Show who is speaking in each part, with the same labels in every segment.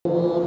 Speaker 1: Oh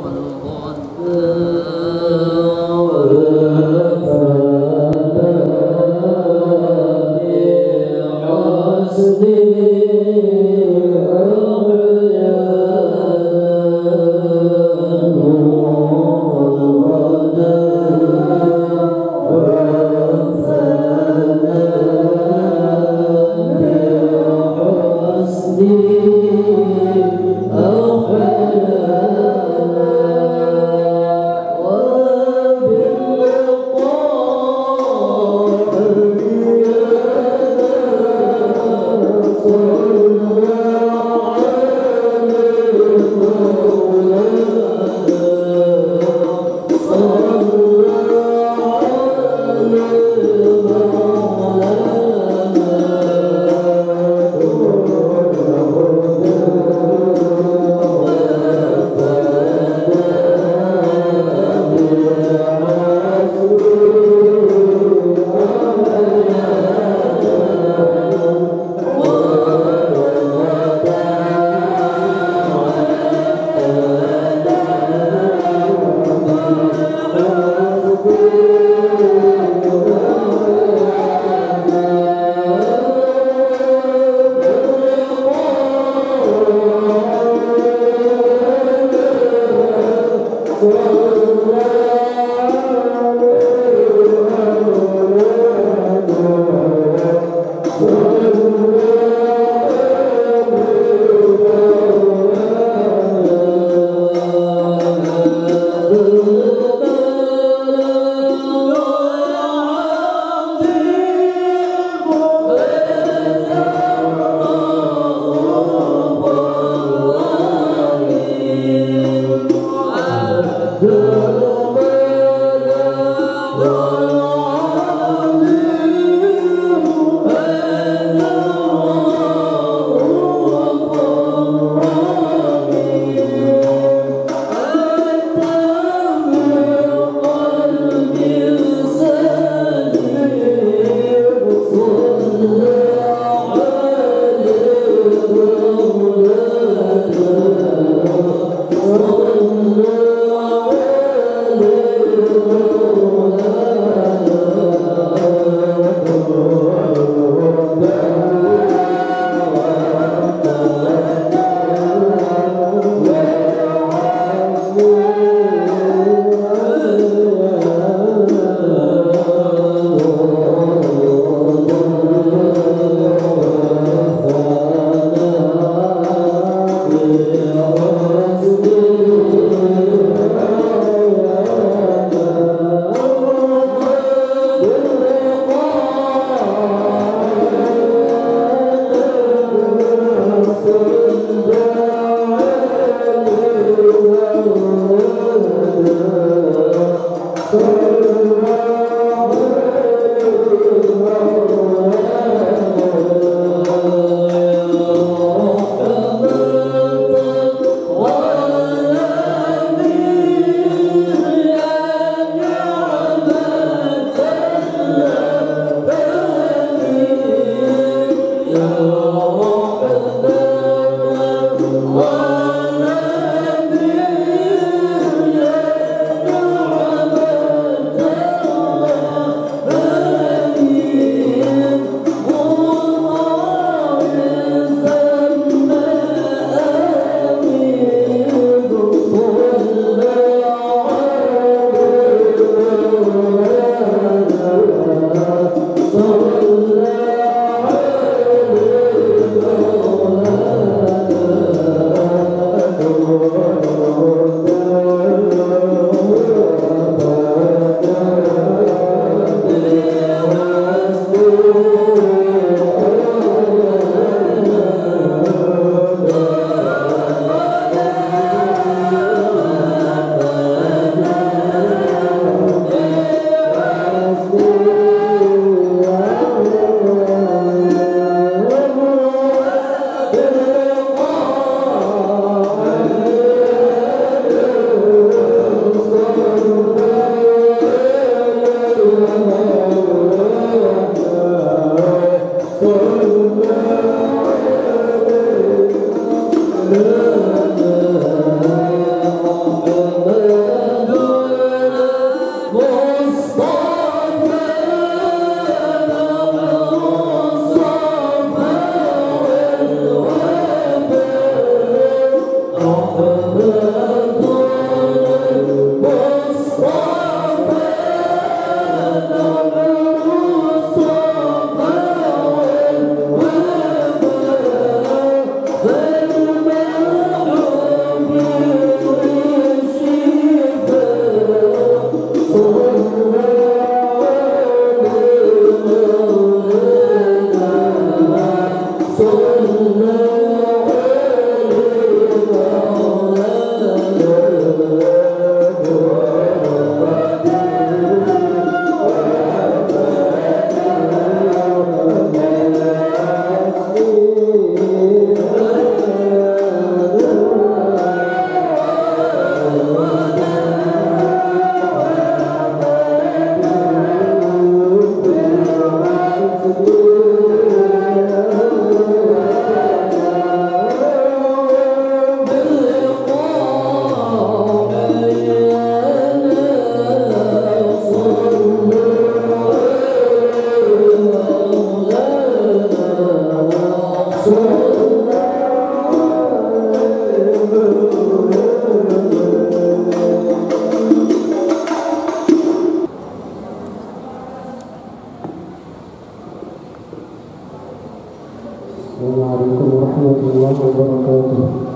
Speaker 1: wabarakatuh.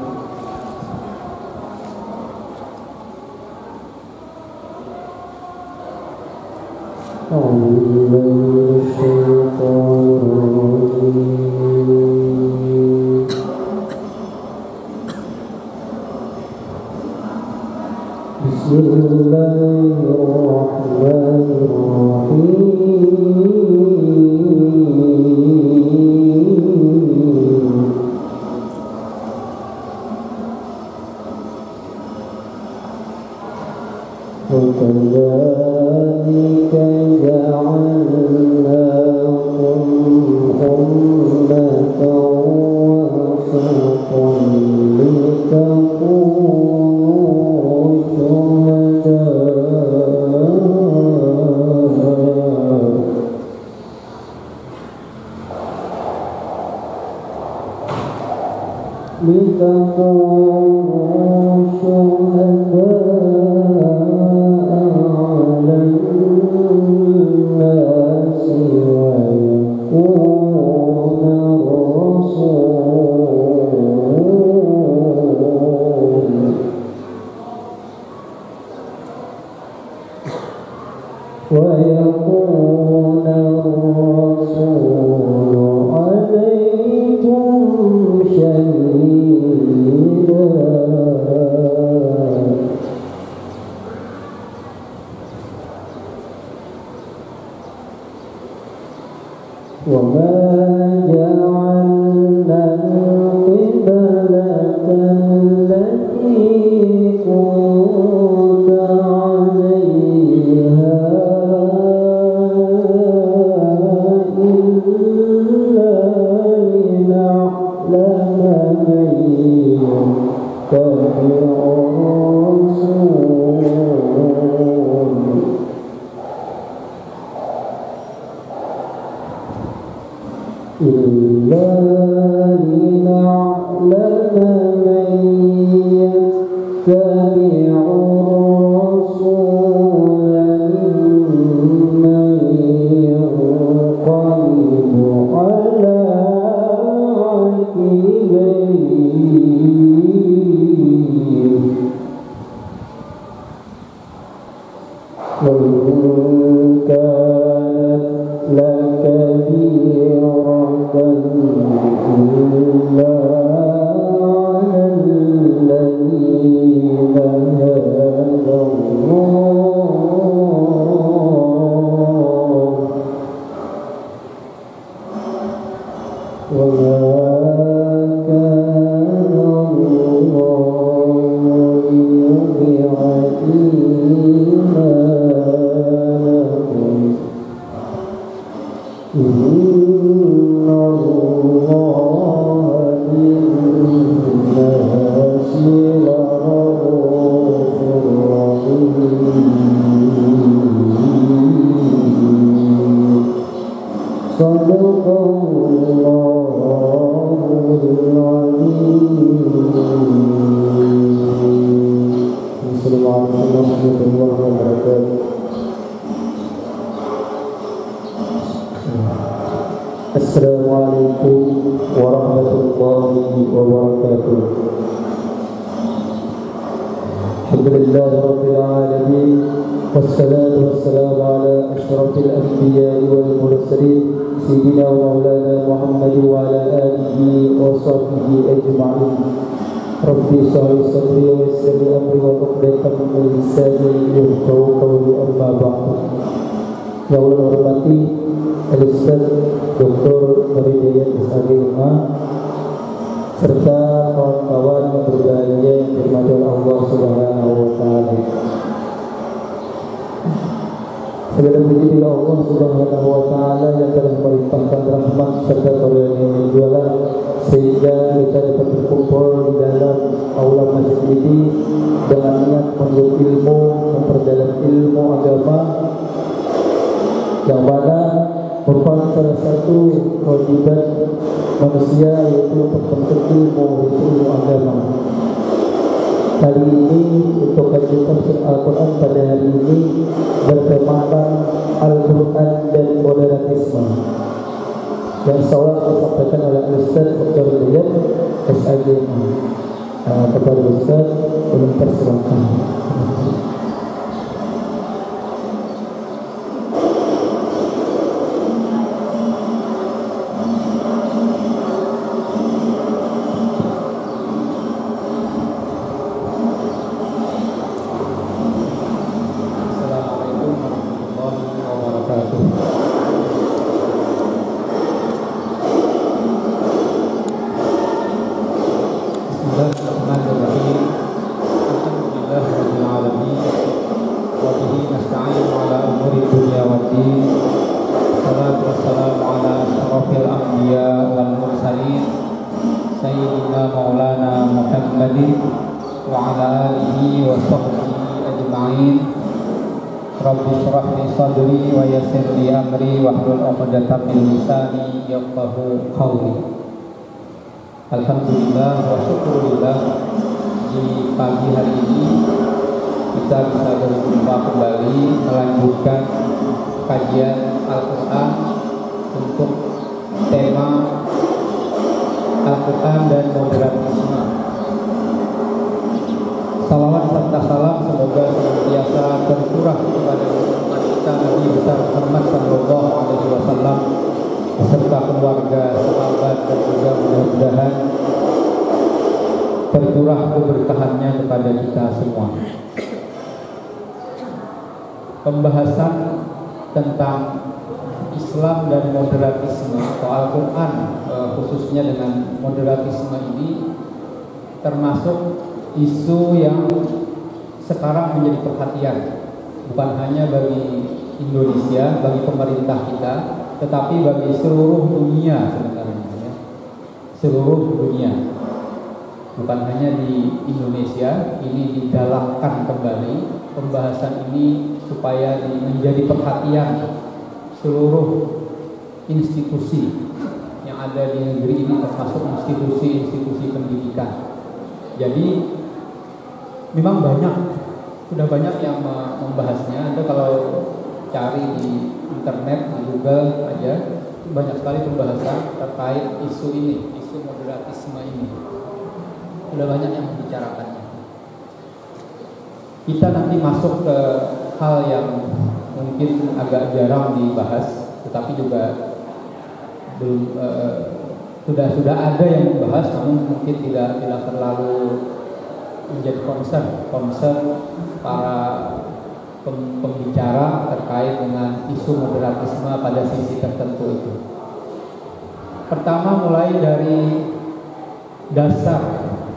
Speaker 1: وكذلك جعلناكم أمة وسطا لتكونوا ويكون الرسول عليكم شهيدا وما جعلنا القبلة التي كنت عليها إلا لنعلم من يتبع الرسول ممن ينقلب على عقبيه وإن كانت لكبيرة إلا على الذين هدى الله وما كان الله ليضيع إيمانكم إن الله بالناس لرءوف رحيم صدق الله العظيم. Assalamualaikum warahmatullahi wabarakatuh. Assalamualaikum warahmatullahi wabarakatuh. Alhamdulillah rabbil alamin wassalatu wassalamu ala asyrafil anbiya'i wal mursalin sayyidina wa maulana Muhammad wa ala alihi wa sahbihi ajma'in. Rabbi shrah li sadri wa yassir li amri wa uqdatan min lisani yafqahu qawli amma ba'du. Yang Allah hormati Al-Ustaz Dr. Maridayat Ishaqi Umar serta kawan-kawan yang berbahagia yang dirahmati Allah Subhanahu wa taala. Segala puji bagi Allah Subhanahu wa taala yang telah melimpahkan rahmat serta karunia yang jualan sehingga kita dapat berkumpul di dalam aula masjid ini dengan niat menuntut ilmu, memperdalam ilmu agama yang mana merupakan salah satu kewajiban manusia, yaitu untuk menuntut ilmu agama. Kali ini untuk kajian tafsir Al-Quran pada hari ini bertemakan Al-Quran dan modernisme. yang salah disampaikan oleh Ustaz Dr. Riyad SAG. Kepada Ustaz belum persilakan.
Speaker 2: Rabbi shrah li sadri wa yassir li amri wahlul 'uqdatam min lisani yafqahu qawli. Alhamdulillah wa syukurillah, di pagi hari ini kita bisa berjumpa kembali melanjutkan kajian Al-Quran untuk tema Al-Quran dan modernisme. Salawat serta salam semoga senantiasa tercurah kepada umat kita Nabi besar Muhammad sallallahu alaihi wasallam beserta keluarga, sahabat dan juga mudah-mudahan tercurah keberkahannya kepada kita semua. Pembahasan tentang Islam dan moderatisme atau Al-Quran khususnya dengan moderatisme ini termasuk isu yang sekarang menjadi perhatian bukan hanya bagi Indonesia, bagi pemerintah kita, tetapi bagi seluruh dunia sebenarnya, ya. Seluruh dunia, bukan hanya di Indonesia. Ini digalakkan kembali pembahasan ini supaya menjadi perhatian seluruh institusi yang ada di negeri ini, termasuk institusi-institusi pendidikan. Jadi memang sudah banyak yang membahasnya. Anda kalau cari di internet, di Google aja, banyak sekali pembahasan terkait isu ini, isu moderatisme ini. Sudah banyak yang membicarakannya. Kita nanti masuk ke hal yang mungkin agak jarang dibahas, tetapi juga belum sudah ada yang membahas, namun mungkin tidak terlalu menjadi concern para pembicara terkait dengan isu moderatisme pada sisi tertentu itu. Pertama, mulai dari dasar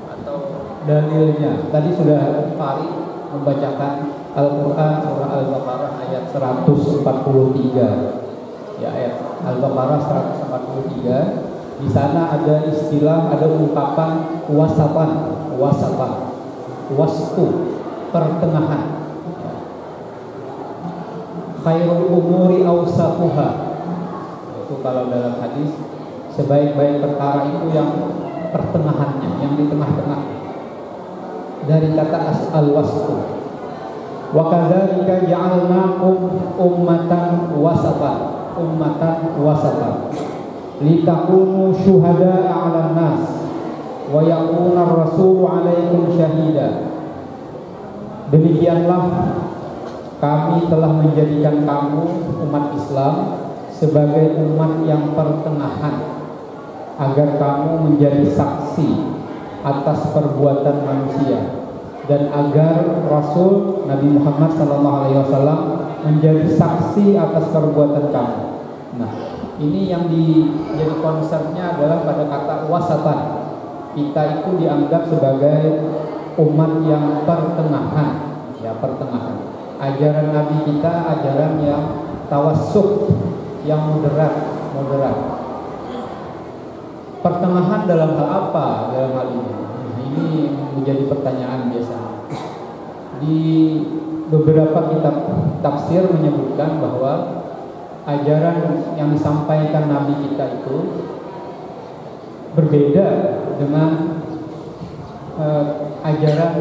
Speaker 2: atau dalilnya. Tadi sudah Pak Ari membacakan Al-Quran surah Al-Baqarah ayat 143. Ya, ayat Al-Baqarah 143. Di sana ada istilah, ada ungkapan wasatu, pertengahan. Khairul umuri awsatuha. Itu kalau dalam hadis, sebaik-baik perkara itu yang pertengahannya, yang di tengah-tengah. Dari kata al-wasatu. Wa kadzalika ja'alnakum ummatan wasatan. Litakunu syuhada'a 'alan nas wa yakuna ar-rasulu 'alaikum syahida. Demikianlah kami telah menjadikan kamu umat Islam sebagai umat yang pertengahan, agar kamu menjadi saksi atas perbuatan manusia, dan agar Rasul Nabi Muhammad SAW menjadi saksi atas perbuatan kamu. Nah, ini yang jadi concernnya adalah pada kata wasatan. Kita itu dianggap sebagai umat yang pertengahan, ya, pertengahan. Ajaran Nabi kita ajaran yang tawassut, yang moderat. Pertengahan dalam hal apa? Dalam hal ini. Nah, ini menjadi pertanyaan biasanya. Di beberapa kitab tafsir menyebutkan bahwa ajaran yang disampaikan Nabi kita itu berbeda dengan ajaran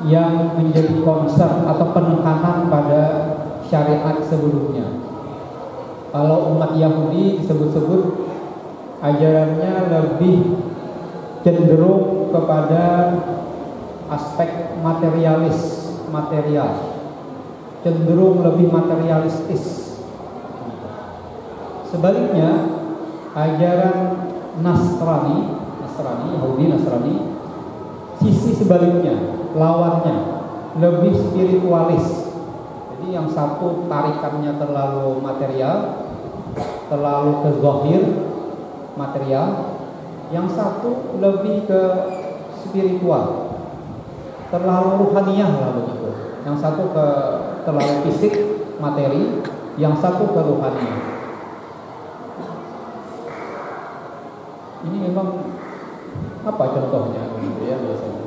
Speaker 2: yang menjadi concern atau penekanan pada syariat sebelumnya. Kalau umat Yahudi disebut-sebut ajarannya lebih cenderung kepada aspek material, cenderung lebih materialistis. Sebaliknya, ajaran Yahudi Nasrani, sisi sebaliknya, lawannya, lebih spiritualis. Jadi yang satu tarikannya terlalu material, terlalu ke zahir, material, yang satu lebih ke spiritual, terlalu ruhaniyah lah begitu. Yang satu ke terlalu fisik, materi, yang satu ke ruhaniyah. Ini memang apa contohnya begitu ya biasanya?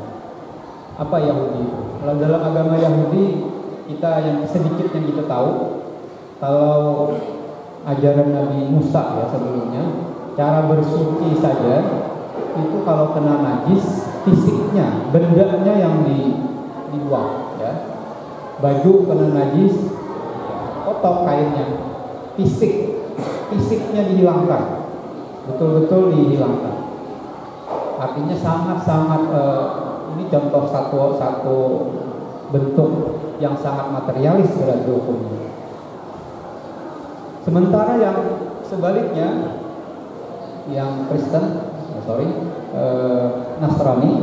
Speaker 2: Apa Yahudi itu? Kalau dalam agama Yahudi, kita yang sedikit yang kita tahu, kalau ajaran Nabi Musa ya sebelumnya, cara bersuci saja itu kalau kena najis, fisiknya, bendanya yang dibuang ya. Baju kena najis, potong kainnya, fisiknya dihilangkan, betul-betul dihilangkan. Artinya sangat-sangat ini contoh satu bentuk yang sangat materialis berarti hukumnya. Sementara yang sebaliknya, yang Kristen, Nasrani,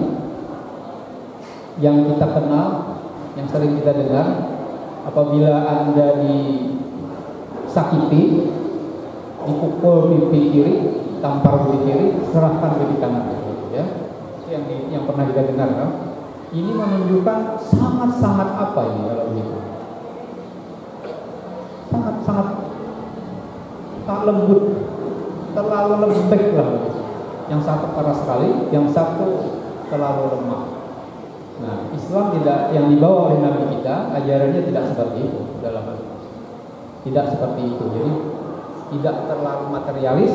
Speaker 2: yang kita kenal, yang sering kita dengar, apabila Anda disakiti, dipukul pipi kiri, tampar pipi kiri, serahkan pipi kanan, gitu ya. Yang pernah kita dengar, kan? Ini menunjukkan sangat-sangat apa ini kalau begitu? Sangat-sangat tak lembut, terlalu lembek lah. Yang satu keras sekali, yang satu terlalu lemah. Nah, Islam tidak, yang dibawa oleh Nabi kita, ajarannya tidak seperti itu dalam hal ini. Tidak seperti itu. Jadi tidak terlalu materialis,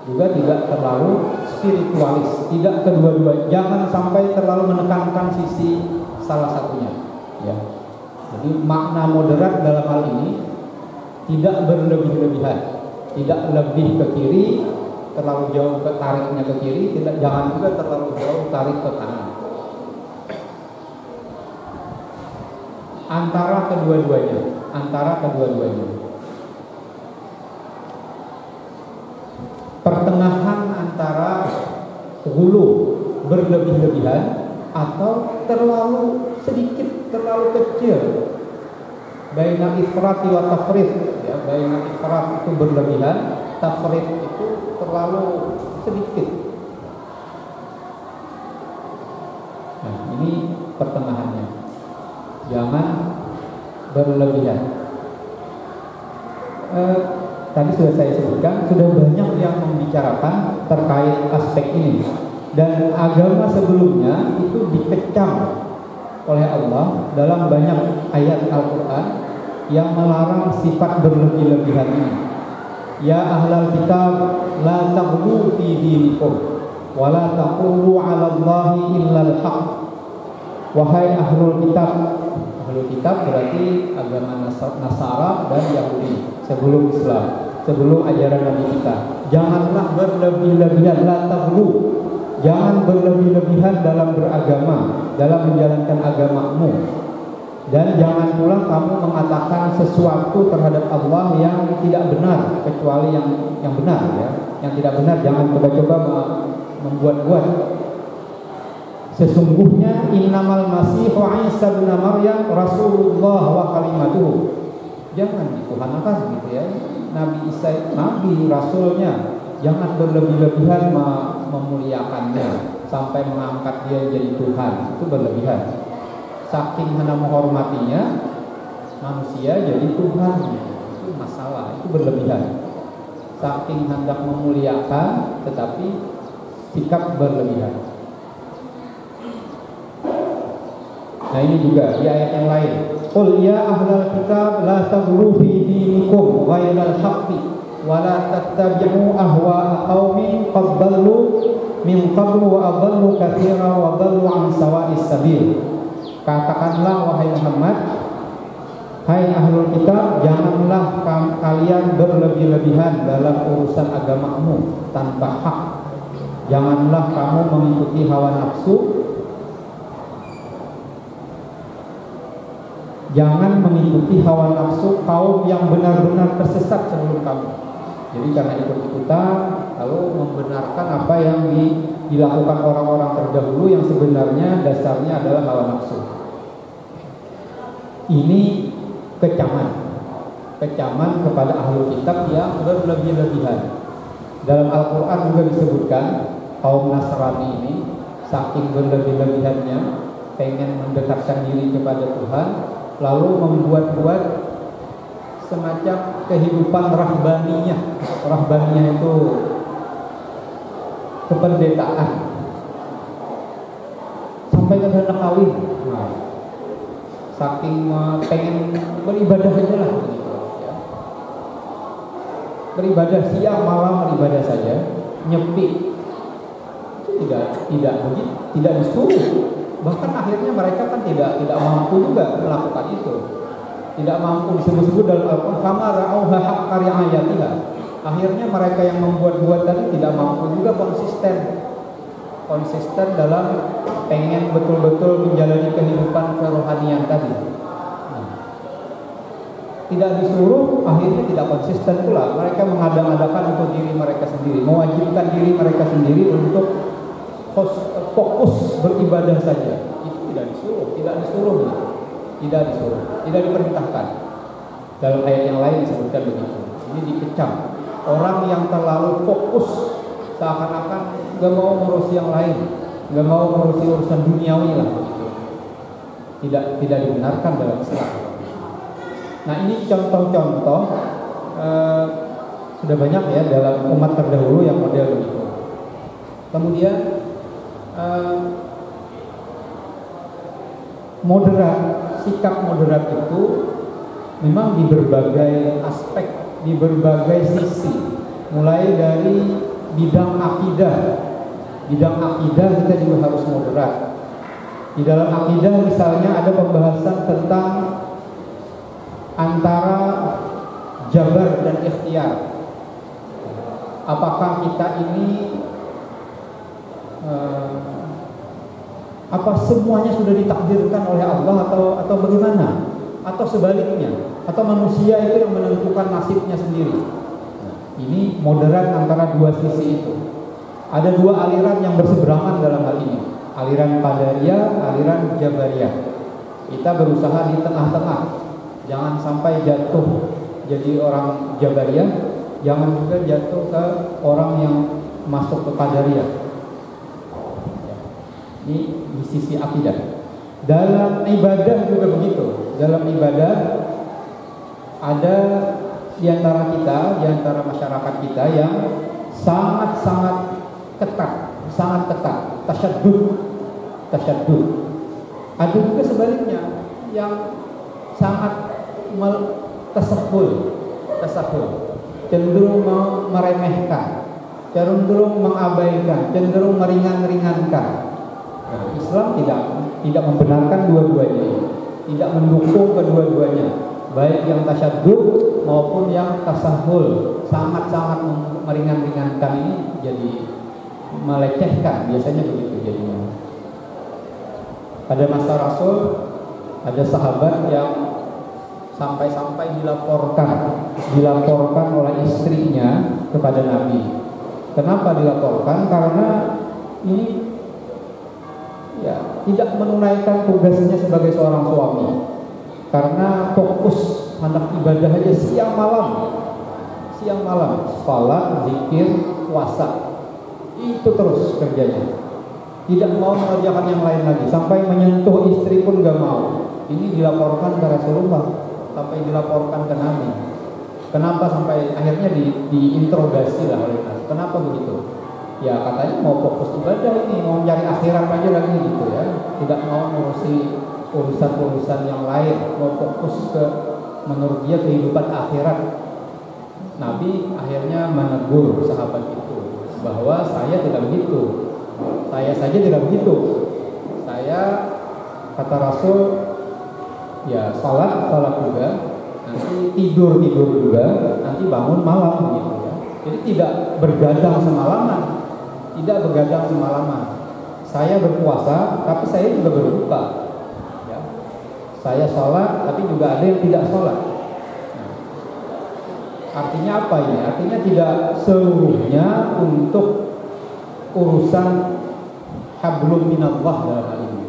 Speaker 2: juga tidak terlalu spiritualis, tidak kedua-dua. Jangan sampai terlalu menekankan sisi salah satunya. Ya. Jadi makna moderat dalam hal ini tidak berlebih-lebihan, tidak lebih ke kiri, terlalu jauh ke tariknya ke kiri, tidak, jangan juga terlalu jauh tarik ke kanan. Antara kedua-duanya. Pertengahan antara hulu berlebih-lebihan atau terlalu sedikit, terlalu kecil. Baina ifrat wa tafrid, ya, baina ifrat itu berlebihan, tafrid itu terlalu sedikit. Nah, ini pertengahannya. Jangan berlebihan. Tadi sudah saya sebutkan, sudah banyak yang membicarakan terkait aspek ini, dan agama sebelumnya itu dikecam oleh Allah dalam banyak ayat Al-Quran yang melarang sifat berlebih-lebihan ini. Ya ahlal kitab la taghlu fi dinikum wa la taqulu 'ala Allahi illa al-haq. Wahai ahlul kitab berarti agama Nasara dan Yahudi sebelum Islam, sebelum ajaran Nabi kita. Janganlah berlebih-lebihan, la taghlu. Jangan berlebih-lebihan dalam beragama, dalam menjalankan agamamu. Dan jangan pula kamu mengatakan sesuatu terhadap Allah yang tidak benar, kecuali yang benar, ya. Yang tidak benar jangan coba-coba membuat-buat. Sesungguhnya innamal masihu Isa bin Maryam Rasulullah wa kalimatuhu. Jangan dituhankan gitu ya. Nabi Isa, Nabi Rasulnya. Jangan berlebih-lebihan memuliakannya sampai mengangkat dia jadi Tuhan. Itu berlebihan. Saking hendak menghormatinya, manusia jadi Tuhan. Itu masalah, itu berlebihan. Saking hendak memuliakan, tetapi sikap berlebihan. Nah ini juga di ayat yang lain. Qul ya ahlal kitab la taghlu fi dinikum ghairal haqqi wa la tattabi'u ahwa'a qaumin qad dallu min qablu wa adallu katsiran wa dallu an sawa'is sabil. Katakanlah wahai Muhammad, Hai ahlul kitab, janganlah kalian berlebih-lebihan dalam urusan agamamu tanpa hak. Janganlah kamu mengikuti hawa nafsu. Jangan mengikuti hawa nafsu kaum yang benar-benar tersesat sebelum kamu. Jadi karena ikut-ikutan lalu membenarkan apa yang dilakukan orang-orang terdahulu yang sebenarnya dasarnya adalah hawa nafsu. Ini kecaman kepada ahlul kitab yang berlebih-lebihan. Dalam Al-Quran juga disebutkan kaum Nasrani ini saking berlebih-lebihannya pengen mendekatkan diri kepada Tuhan, lalu membuat-buat semacam kehidupan rahbaniyah. Rahbaniyah itu kependetaan sampai ke anak kawin. Nah, saking pengen beribadah aja lah gitu, ya. Beribadah siang malam beribadah saja, nyepi tidak begitu, tidak disuruh. Bahkan akhirnya mereka kan tidak mampu juga melakukan itu. Tidak mampu disebut-sebut dalam Al-Quran kama ra'auha haqqa ri'ayatiha. Akhirnya mereka yang membuat-buat tadi tidak mampu juga konsisten dalam pengen betul-betul menjalani kehidupan kerohanian tadi. Tidak disuruh, akhirnya tidak konsisten pula. Mereka mengada-adakan untuk diri mereka sendiri, mewajibkan diri mereka sendiri untuk fokus beribadah saja. Itu tidak disuruh, tidak diperintahkan. Dalam ayat yang lain disebutkan begitu. Ini dikecam. Orang yang terlalu fokus seakan-akan gak mau ngurusi yang lain, gak mau ngurusi urusan duniawi lah begitu. Tidak dibenarkan dalam Islam. Nah, ini contoh-contoh sudah banyak ya dalam umat terdahulu yang model begitu. Kemudian moderat, sikap moderat itu memang di berbagai aspek, di berbagai sisi, mulai dari bidang akidah kita juga harus moderat. Di dalam akidah misalnya ada pembahasan tentang antara jabar dan ikhtiar. Apakah kita ini apa semuanya sudah ditakdirkan oleh Allah atau bagaimana? Atau sebaliknya? Atau manusia itu yang menentukan nasibnya sendiri? Ini moderat antara dua sisi itu. Ada dua aliran yang berseberangan dalam hal ini. Aliran Qadariyah, aliran Jabariyah. Kita berusaha di tengah-tengah. Jangan sampai jatuh jadi orang Jabariyah, jangan juga jatuh ke orang yang masuk ke Qadariyah. Ini di sisi akidah. Dalam ibadah juga begitu. Dalam ibadah ada di antara kita, di antara masyarakat kita yang sangat-sangat ketat, tasyadud. Ada juga sebaliknya yang sangat tasahul, cenderung meremehkan, cenderung mengabaikan, cenderung meringankan. Islam tidak membenarkan dua-duanya, tidak mendukung kedua-duanya, baik yang tasyadud maupun yang tasahul. Sangat-sangat meringankan ini jadi melecehkan, biasanya begitu jadinya. Pada masa Rasul ada sahabat yang sampai-sampai dilaporkan oleh istrinya kepada Nabi. Kenapa dilaporkan? Karena ini ya tidak menunaikan tugasnya sebagai seorang suami. Karena fokus hendak ibadah aja siang malam, salat, zikir, puasa. Itu terus kerjanya. Tidak mau mengerjakan yang lain lagi, sampai menyentuh istri pun gak mau. Ini dilaporkan ke Rasulullah, sampai dilaporkan ke Nabi. Kenapa sampai akhirnya diinterogasi lah oleh Nabi. Kenapa begitu? Ya katanya mau fokus ibadah ini, mau mencari akhirat aja lagi gitu ya. Tidak mau ngurusi urusan-urusan yang lain, mau fokus ke menurut dia kehidupan akhirat. Nabi akhirnya menegur sahabat itu bahwa saya tidak begitu. Saya saja tidak begitu. Saya, kata Rasul, ya sholat juga, nanti tidur juga, nanti bangun malam gitu ya. Jadi tidak begadang semalaman, Saya berpuasa, tapi saya juga berbuka. Ya. Saya sholat, tapi juga ada yang tidak sholat. Nah, artinya apa ini? Artinya tidak seluruhnya untuk urusan hablum minallah dalam hal ini,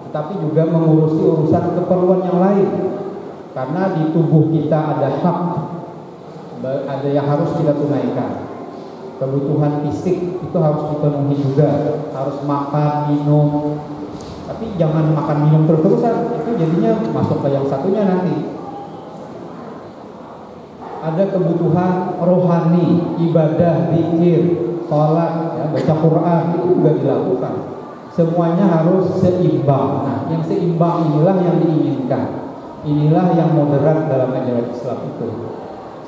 Speaker 2: tetapi juga mengurusi urusan keperluan yang lain. Karena di tubuh kita ada hak, ada yang harus kita tunaikan. Kebutuhan fisik itu harus dipenuhi juga, harus makan, minum. Tapi jangan makan minum terus-terusan, itu jadinya masuk ke yang satunya nanti. Ada kebutuhan rohani, ibadah, zikir, sholat, ya, baca Quran, itu juga dilakukan. Semuanya harus seimbang. Nah, yang seimbang inilah yang diinginkan. Inilah yang moderat dalam ajaran Islam itu.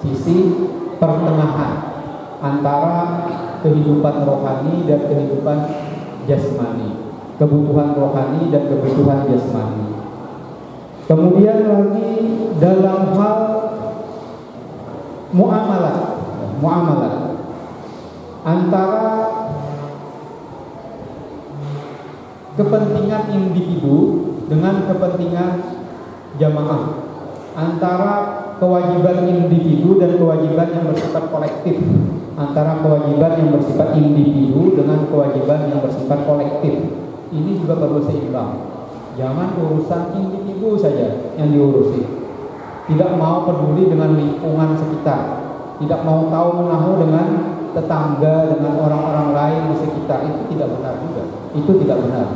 Speaker 2: Sisi pertengahan antara kehidupan rohani dan kehidupan jasmani, kebutuhan rohani dan kebutuhan jasmani. Kemudian lagi dalam hal muamalah antara kepentingan individu dengan kepentingan jamaah, antara kewajiban individu dan kewajiban yang bersifat kolektif, antara kewajiban yang bersifat individu dengan kewajiban yang bersifat kolektif. Ini juga perlu seimbang. Jangan urusan individu saja yang diurusi. Tidak mau peduli dengan lingkungan sekitar, tidak mau tahu menahu dengan tetangga, dengan orang-orang lain di sekitar. Itu tidak benar juga. Itu tidak benar.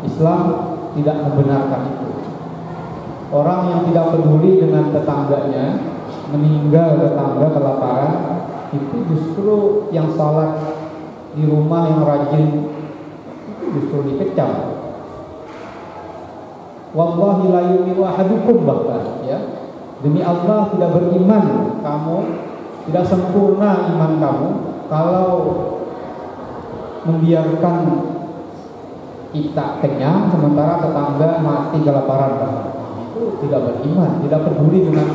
Speaker 2: Islam tidak membenarkan itu. Orang yang tidak peduli dengan tetangganya, meninggal tetangga kelaparan, itu justru yang salat di rumah yang rajin itu justru dikecam. Wallahi la yu'minu ahadukum, bahkan ya, demi Allah tidak beriman kamu, tidak sempurna iman kamu kalau membiarkan kita kenyang sementara tetangga mati kelaparan. Itu tidak beriman, tidak peduli dengan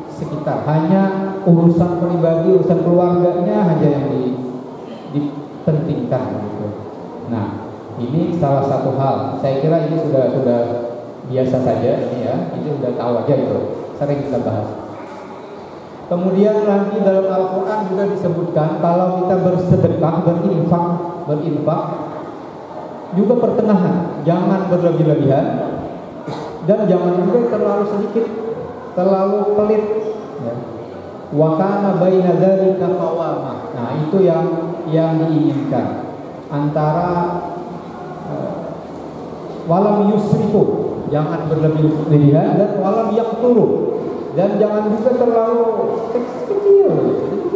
Speaker 2: sekitar, hanya urusan pribadi, urusan keluarganya aja yang dipentingkan gitu. Nah, ini salah satu hal. Saya kira ini sudah biasa saja ini ya, ini sudah tahu aja itu, sering kita bahas. Kemudian lagi dalam Al-Quran juga disebutkan kalau kita bersedekah, berinfak juga pertengahan, jangan berlebih-lebihan. Dan jangan juga terlalu sedikit, terlalu pelit. Ya. Wa kana baina dzalika qawama. Nah, itu yang diinginkan. Antara walam yusrifu, jangan berlebih-lebihan, dan walam yaqturu, dan jangan juga terlalu kecil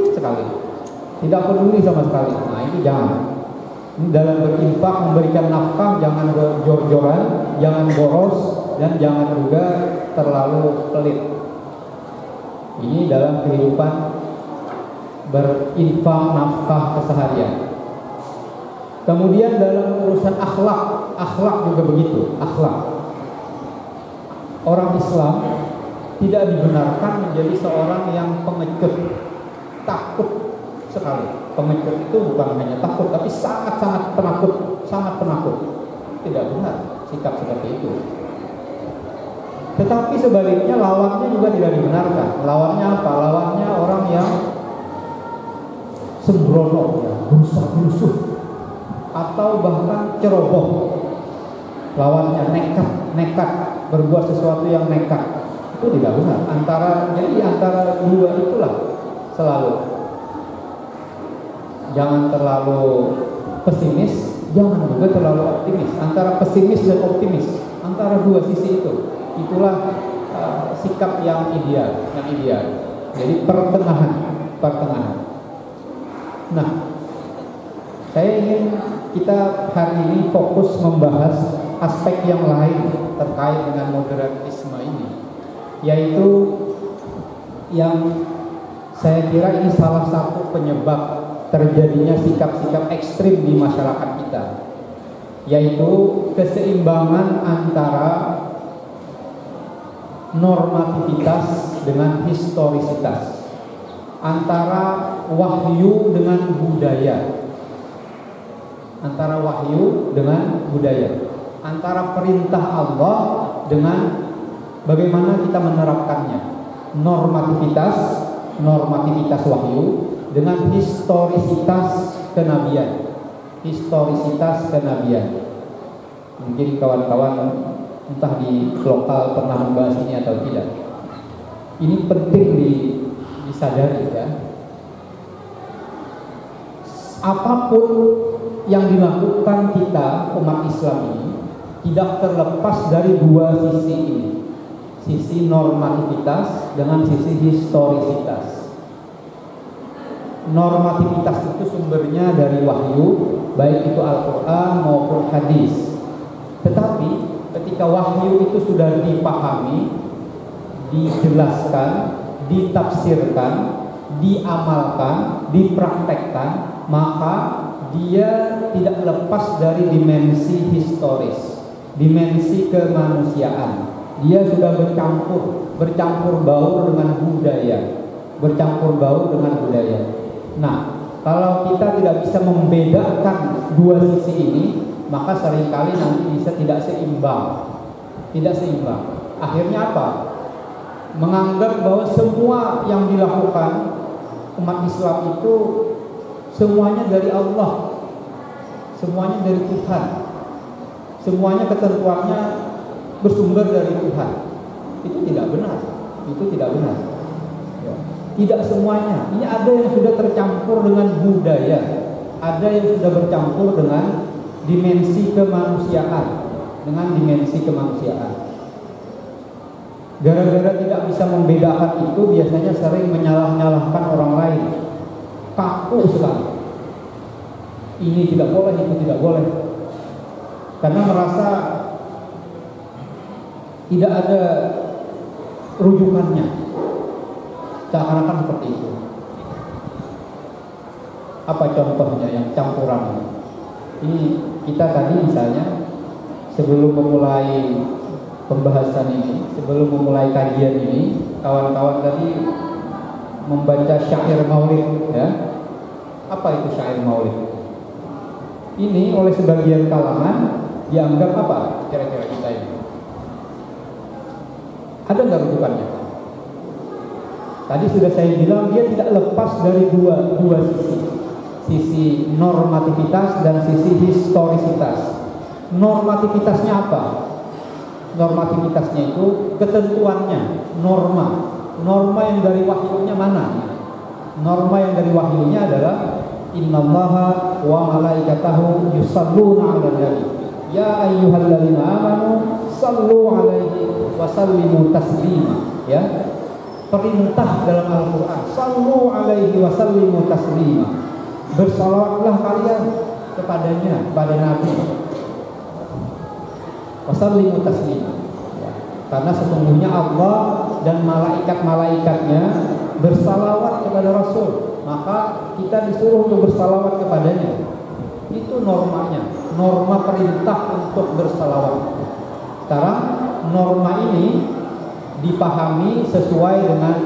Speaker 2: sekali. Tidak peduli sama sekali. Nah, ini jangan. Dalam berinfak, memberikan nafkah, jangan jor-joran, jangan boros, dan jangan juga terlalu pelit. Ini dalam kehidupan berinfak nafkah keseharian. Kemudian dalam urusan akhlak juga begitu. Akhlak, orang Islam tidak dibenarkan menjadi seorang yang pengecut, takut sekali. Pengecut itu bukan hanya takut, tapi sangat penakut. Tidak benar sikap seperti itu. Tetapi sebaliknya lawannya juga tidak dibenarkan. Lawannya apa? Lawannya orang yang sembrono, ya, berusaha atau bahkan ceroboh. Lawannya nekat berbuat sesuatu yang nekat. Itu tidak benar. Jadi antara dua itulah selalu. Jangan terlalu pesimis, jangan juga terlalu optimis. Antara pesimis dan optimis, antara dua sisi itu. Itulah sikap yang ideal. Jadi pertengahan. Nah, saya ingin kita hari ini fokus membahas aspek yang lain terkait dengan moderanisme ini, yaitu yang saya kira ini salah satu penyebab terjadinya sikap-sikap ekstrim di masyarakat kita, yaitu keseimbangan antara normativitas dengan historisitas, antara wahyu dengan budaya, antara wahyu dengan budaya, antara perintah Allah dengan bagaimana kita menerapkannya. Normativitas wahyu dengan historisitas kenabian. Mungkin kawan-kawan entah di lokal pernah membahas ini atau tidak. Ini penting disadari ya. Apapun yang dilakukan kita umat Islam ini tidak terlepas dari dua sisi ini. Sisi normativitas dengan sisi historisitas. Normativitas itu sumbernya dari wahyu, baik itu Al-Quran maupun hadis. Tetapi ketika wahyu itu sudah dipahami, dijelaskan, ditafsirkan, diamalkan, dipraktekkan, maka dia tidak lepas dari dimensi historis, dimensi kemanusiaan. Dia sudah bercampur baur dengan budaya. Nah, kalau kita tidak bisa membedakan dua sisi ini, maka seringkali nanti bisa tidak seimbang. Akhirnya apa? Menganggap bahwa semua yang dilakukan umat Islam itu semuanya dari Allah, semuanya dari Tuhan, semuanya ketentuannya bersumber dari Tuhan. Itu tidak benar. Ya. Tidak semuanya. Ini ada yang sudah tercampur dengan budaya, ada yang sudah bercampur dengan dimensi kemanusiaan. Gara-gara tidak bisa membedakan itu, biasanya sering menyalah-nyalahkan orang lain. Kaku sekali. Ini tidak boleh, itu tidak boleh. Karena merasa tidak ada rujukannya. Seakan-akan seperti itu. Apa contohnya yang campuran? Ini kita tadi misalnya sebelum memulai pembahasan ini, sebelum memulai kajian ini, kawan-kawan tadi membaca syair maulid, ya. Apa itu syair maulid? Ini oleh sebagian kalangan dianggap apa? Kira-kira kita ini ada nggak rujukannya? Tadi sudah saya bilang dia tidak lepas dari dua sisi normativitas dan sisi historisitas. Normativitasnya apa? Normativitasnya itu ketentuannya, norma yang dari wahyunya mana? Norma yang dari wahyunya adalah innallaha wa malaikatahu yusalluna 'alan nabi ya ayyuhalladzina amanu sallu 'alaihi wa sallimu taslima. Ya, perintah dalam Al-Quran, sallu 'alaihi wa sallimu taslima, bersalawatlah kalian kepadanya, kepada Nabi, wa sallimu taslima. Karena sesungguhnya Allah dan malaikat-malaikatnya bersalawat kepada Rasul, maka kita disuruh untuk bersalawat kepadanya. Itu normanya, norma perintah untuk bersalawat. Sekarang norma ini dipahami sesuai dengan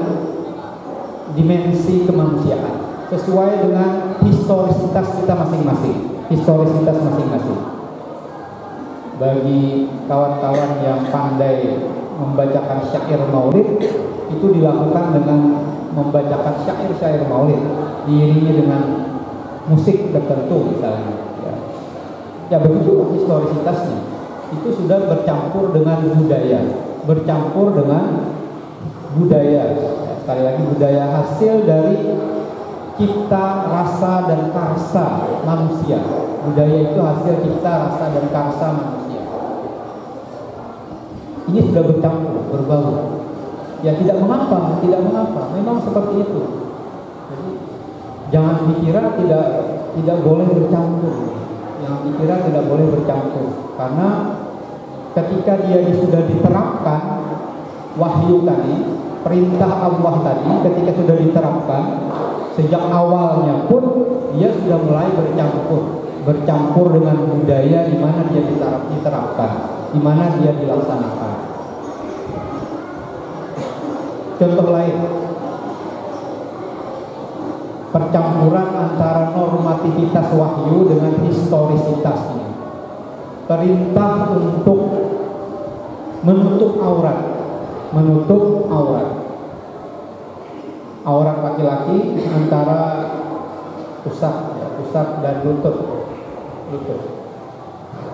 Speaker 2: dimensi kemanusiaan, sesuai dengan historisitas kita masing-masing. Bagi kawan-kawan yang pandai membacakan syair maulid, itu dilakukan dengan membacakan syair-syair maulid diiringi dengan musik tertentu misalnya. Ya begitu historisitasnya. Itu sudah bercampur dengan budaya. Sekali lagi, budaya hasil dari cipta, rasa, dan karsa manusia. Budaya itu hasil cipta, rasa, dan karsa manusia. Ini sudah bercampur, berbaur. Ya tidak mengapa, memang seperti itu. Jadi jangan dikira tidak boleh bercampur. Karena ketika dia sudah diterapkan wahyu tadi, perintah Allah tadi, ketika sudah diterapkan sejak awalnya pun dia sudah mulai bercampur dengan budaya di mana dia diterapkan, di mana dia dilaksanakan. Contoh lain, percampuran antara normativitas wahyu dengan historisitasnya. Perintah untuk menutup aurat, aurat laki-laki antara pusat dan lutut.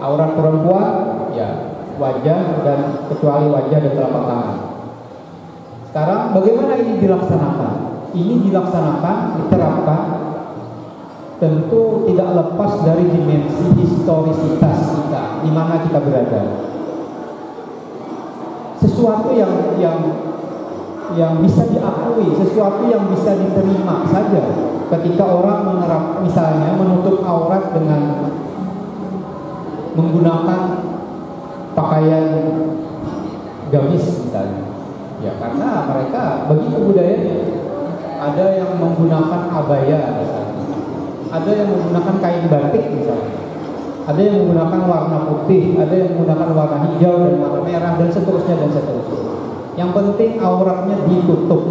Speaker 2: Aurat perempuan, ya wajah dan kecuali wajah dan telapak tangan. Sekarang bagaimana ini dilaksanakan? Ini diterapkan tentu tidak lepas dari dimensi historisitas kita, di mana kita berada. Sesuatu yang bisa diakui, sesuatu yang bisa diterima saja ketika orang misalnya menutup aurat dengan menggunakan pakaian gamis misalnya. Ya karena mereka begitu budayanya. Ada yang menggunakan abaya misalnya. Ada yang menggunakan kain batik misalnya. Ada yang menggunakan warna putih, ada yang menggunakan warna hijau dan warna merah dan seterusnya. Yang penting auratnya ditutup.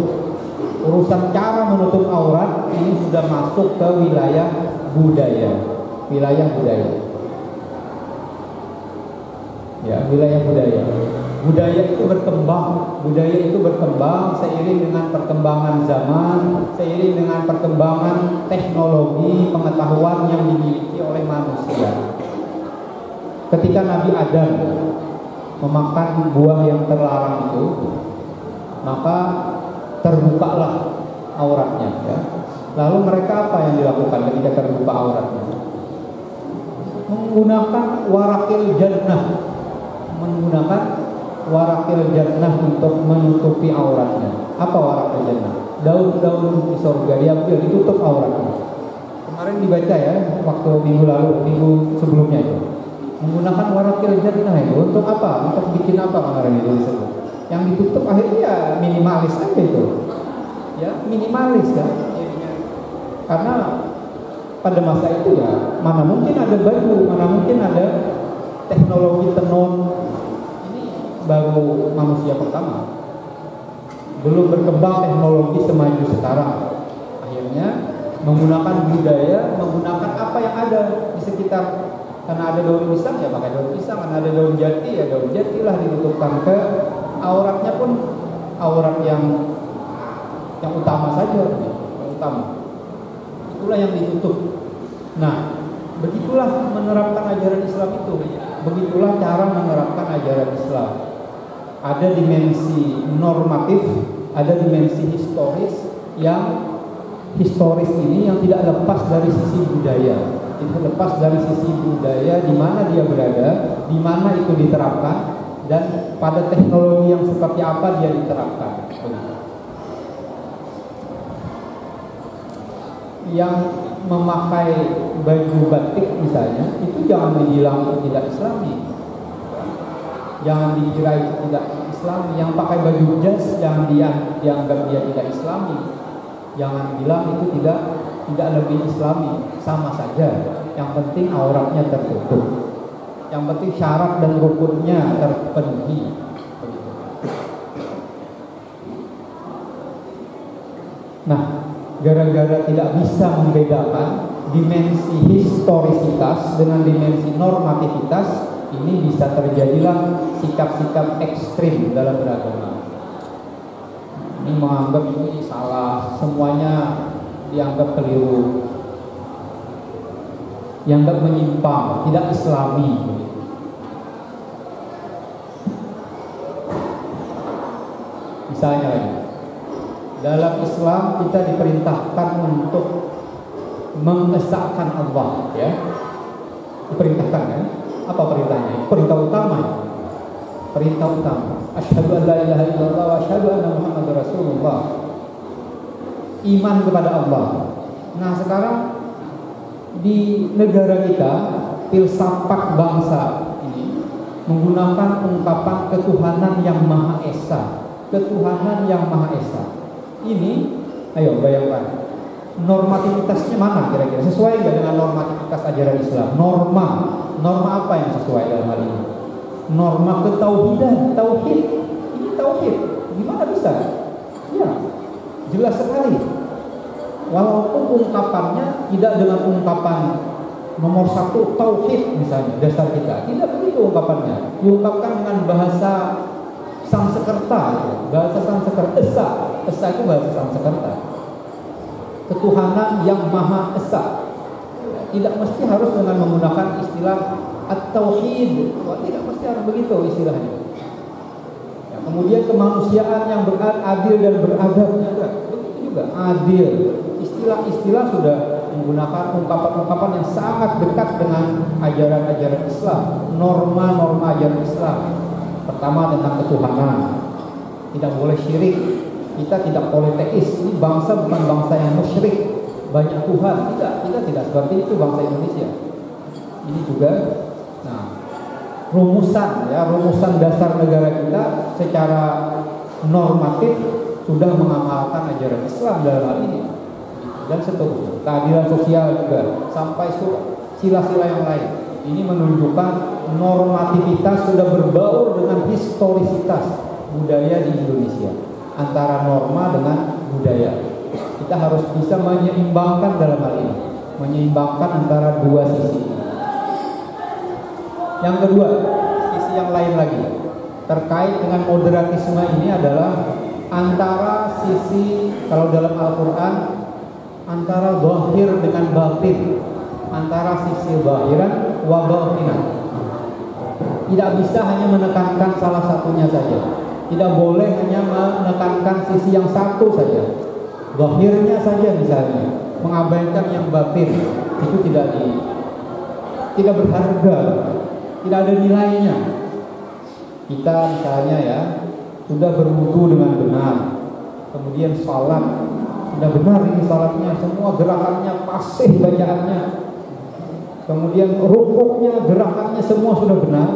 Speaker 2: Urusan cara menutup aurat ini sudah masuk ke wilayah budaya. Ya, wilayah budaya. Budaya itu berkembang seiring dengan perkembangan zaman, seiring dengan perkembangan teknologi pengetahuan yang dimiliki oleh manusia. Ketika Nabi Adam memakan buah yang terlarang itu, maka terbukalah auratnya, ya. Lalu mereka apa yang dilakukan ketika terbuka auratnya? Menggunakan warakil jannah untuk menutupi auratnya. Apa warakil jannah? Daun-daun di surga diambil, ditutup auratnya. Kemarin dibaca ya, waktu minggu sebelumnya itu. Menggunakan warakil jannah itu untuk apa? Untuk bikin apa kemarin itu disebut? Yang ditutup akhirnya ya minimalis aja itu. Ya, minimalis kan. Karena pada masa itu ya, mana mungkin ada baju, mana mungkin ada teknologi tenun. Baru manusia pertama, belum berkembang teknologi semaju sekarang. Akhirnya menggunakan budaya, menggunakan apa yang ada di sekitar. Karena ada daun pisang ya pakai daun pisang, karena ada daun jati ya daun jati lah ditutupkan. Ke auratnya pun aurat yang utama saja, yang utama. Itulah yang ditutup. Nah, begitulah menerapkan ajaran Islam itu. Begitulah cara menerapkan ajaran Islam. Ada dimensi normatif, ada dimensi historis. Yang historis ini yang tidak lepas dari sisi budaya. Itu lepas dari sisi budaya di mana dia berada, di mana itu diterapkan, dan pada teknologi yang seperti apa dia diterapkan. Yang memakai baju batik misalnya, itu jangan dibilang itu tidak Islami. Jangan dikira itu tidak Islami. Yang pakai baju jas jangan dianggap dia tidak Islami. Jangan bilang itu tidak lebih Islami. Sama saja. Yang penting auratnya tertutup. Yang penting syarat dan rukunnya terpenuhi. Nah, gara-gara tidak bisa membedakan dimensi historisitas dengan dimensi normativitas, ini bisa terjadilah sikap-sikap ekstrim dalam beragama. Ini menganggap ini salah, semuanya dianggap keliru, dianggap menyimpang, tidak Islami. Misalnya lagi, dalam Islam kita diperintahkan untuk mengesahkan Allah, ya. Diperintahkan kan? Apa perintahnya? Perintah utama. Perintah utama. Asyhadu an la ilaha illallah wa asyhadu anna Muhammadar Rasulullah. Iman kepada Allah. Nah, sekarang di negara kita, filsafat bangsa ini menggunakan ungkapan ketuhanan yang Maha Esa. Ketuhanan yang Maha Esa. Ini, ayo bayangkan, normativitasnya mana kira-kira? Sesuai nggak dengan normativitas ajaran Islam? Norma apa yang sesuai dalam hal ini? Norma ketauhidan, tauhid. Ini tauhid. Gimana bisa? jelas sekali. Walaupun ungkapannya tidak dengan ungkapan nomor 1 tauhid misalnya dasar kita, tidak begitu ungkapannya. Diungkapkan dengan bahasa Sanskerta, bahasa Sanskerta, esa itu bahasa Sanskerta. Ketuhanan yang Maha Esa. Tidak mesti harus dengan menggunakan istilah at-tauhid, tidak mesti harus begitu istilahnya. Ya, kemudian kemanusiaan yang adil dan beradab juga, begitu juga adil. Istilah-istilah sudah menggunakan ungkapan-ungkapan yang sangat dekat dengan ajaran-ajaran Islam, norma-norma ajaran Islam. Pertama tentang ketuhanan, tidak boleh syirik, kita tidak politeis. Ini bangsa bukan bangsa yang musyrik, banyak Tuhan. Kita tidak seperti itu bangsa Indonesia. Ini juga, nah, rumusan dasar negara kita secara normatif sudah mengamalkan ajaran Islam dalam hal ini. Dan seterusnya, keadilan sosial juga, sampai sila-sila yang lain. Ini menunjukkan normativitas sudah berbaur dengan historisitas budaya di Indonesia, antara norma dengan budaya. Kita harus bisa menyeimbangkan dalam hal ini, menyeimbangkan antara dua sisi. Yang kedua, sisi yang lain lagi terkait dengan moderatisme ini adalah antara sisi, kalau dalam Al-Quran, antara zahir dengan batin, antara sisi zahiran wa batinan. Tidak bisa hanya menekankan salah satunya saja. Tidak boleh hanya menekankan sisi yang satu saja, zahirnya saja misalnya, mengabaikan yang batin. Itu tidak berharga, tidak ada nilainya. Kita misalnya ya sudah berwudu dengan benar, kemudian salat sudah benar, ini salatnya semua gerakannya fasih bacaannya, kemudian rukuknya gerakannya semua sudah benar,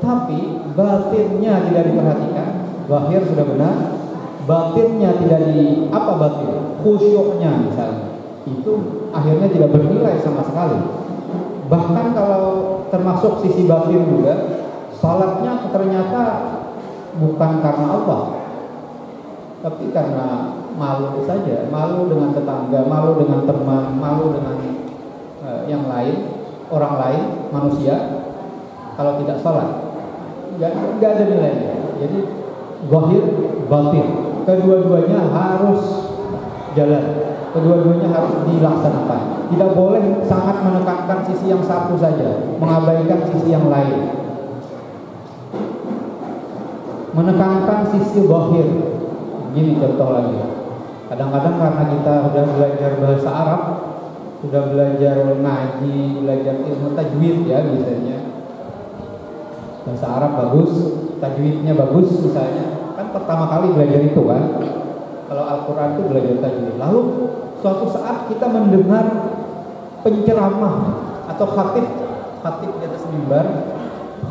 Speaker 2: tapi batinnya tidak diperhatikan. Zahir sudah benar, batinnya tidak batin, khusyuknya misalnya, itu akhirnya tidak bernilai sama sekali. Bahkan kalau termasuk sisi batin juga, salatnya ternyata bukan karena Allah, tapi karena malu saja, malu dengan tetangga, malu dengan teman, malu dengan yang lain, orang lain, manusia. Kalau tidak salat, nggak ada nilainya. Jadi zahir, batin, kedua-duanya harus jalan, kedua-duanya harus dilaksanakan. Tidak boleh sangat menekankan sisi yang satu saja, mengabaikan sisi yang lain. Menekankan sisi zahir. Gini contoh lagi. Kadang-kadang karena kita sudah belajar bahasa Arab, sudah belajar ngaji, belajar ilmu tajwid ya biasanya. Bahasa Arab bagus, tajwidnya bagus misalnya. Kan pertama kali belajar itu kan. Kalau Al-Quran itu belajar tajwid. Lalu suatu saat kita mendengar penceramah atau khatib di atas mimbar.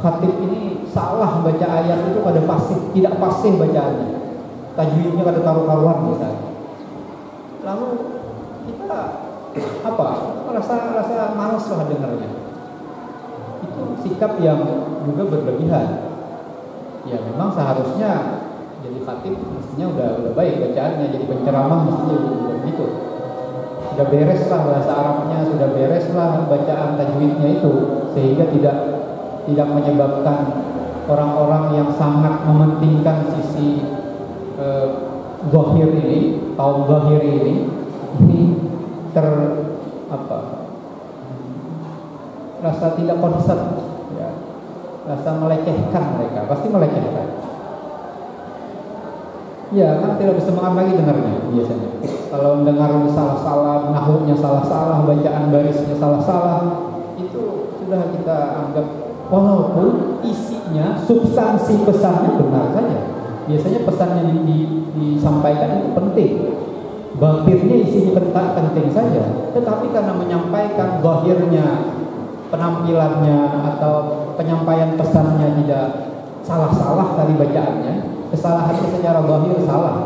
Speaker 2: Khatib ini salah baca ayat itu pada fasih, tidak fasih bacaannya. Tajwidnya pada karu-karuan misalnya. Lalu kita rasa malas lah dengarnya. Itu sikap yang juga berlebihan. Ya memang seharusnya jadi khatib mestinya udah baik bacaannya, jadi penceramah mestinya udah begitu. Sudah beres lah bahasa Arabnya, sudah beres lah bacaan tajwidnya itu, sehingga tidak menyebabkan orang-orang yang sangat mementingkan sisi zahir ini, kaum zahir ini rasa tidak concern, ya, rasa melecehkan mereka, pasti melecehkan. Ya kan tidak bisa semangat lagi dengarnya biasanya. Kalau mendengar salah-salah, nahwunya salah-salah, bacaan barisnya salah-salah, itu sudah kita anggap walaupun isinya, substansi pesannya benar saja. Biasanya pesan yang disampaikan itu penting, batinnya isinya penting saja. Tetapi karena menyampaikan zahirnya, penampilannya atau penyampaian pesannya tidak salah-salah tadi bacaannya, kesalahannya secara zahir salah,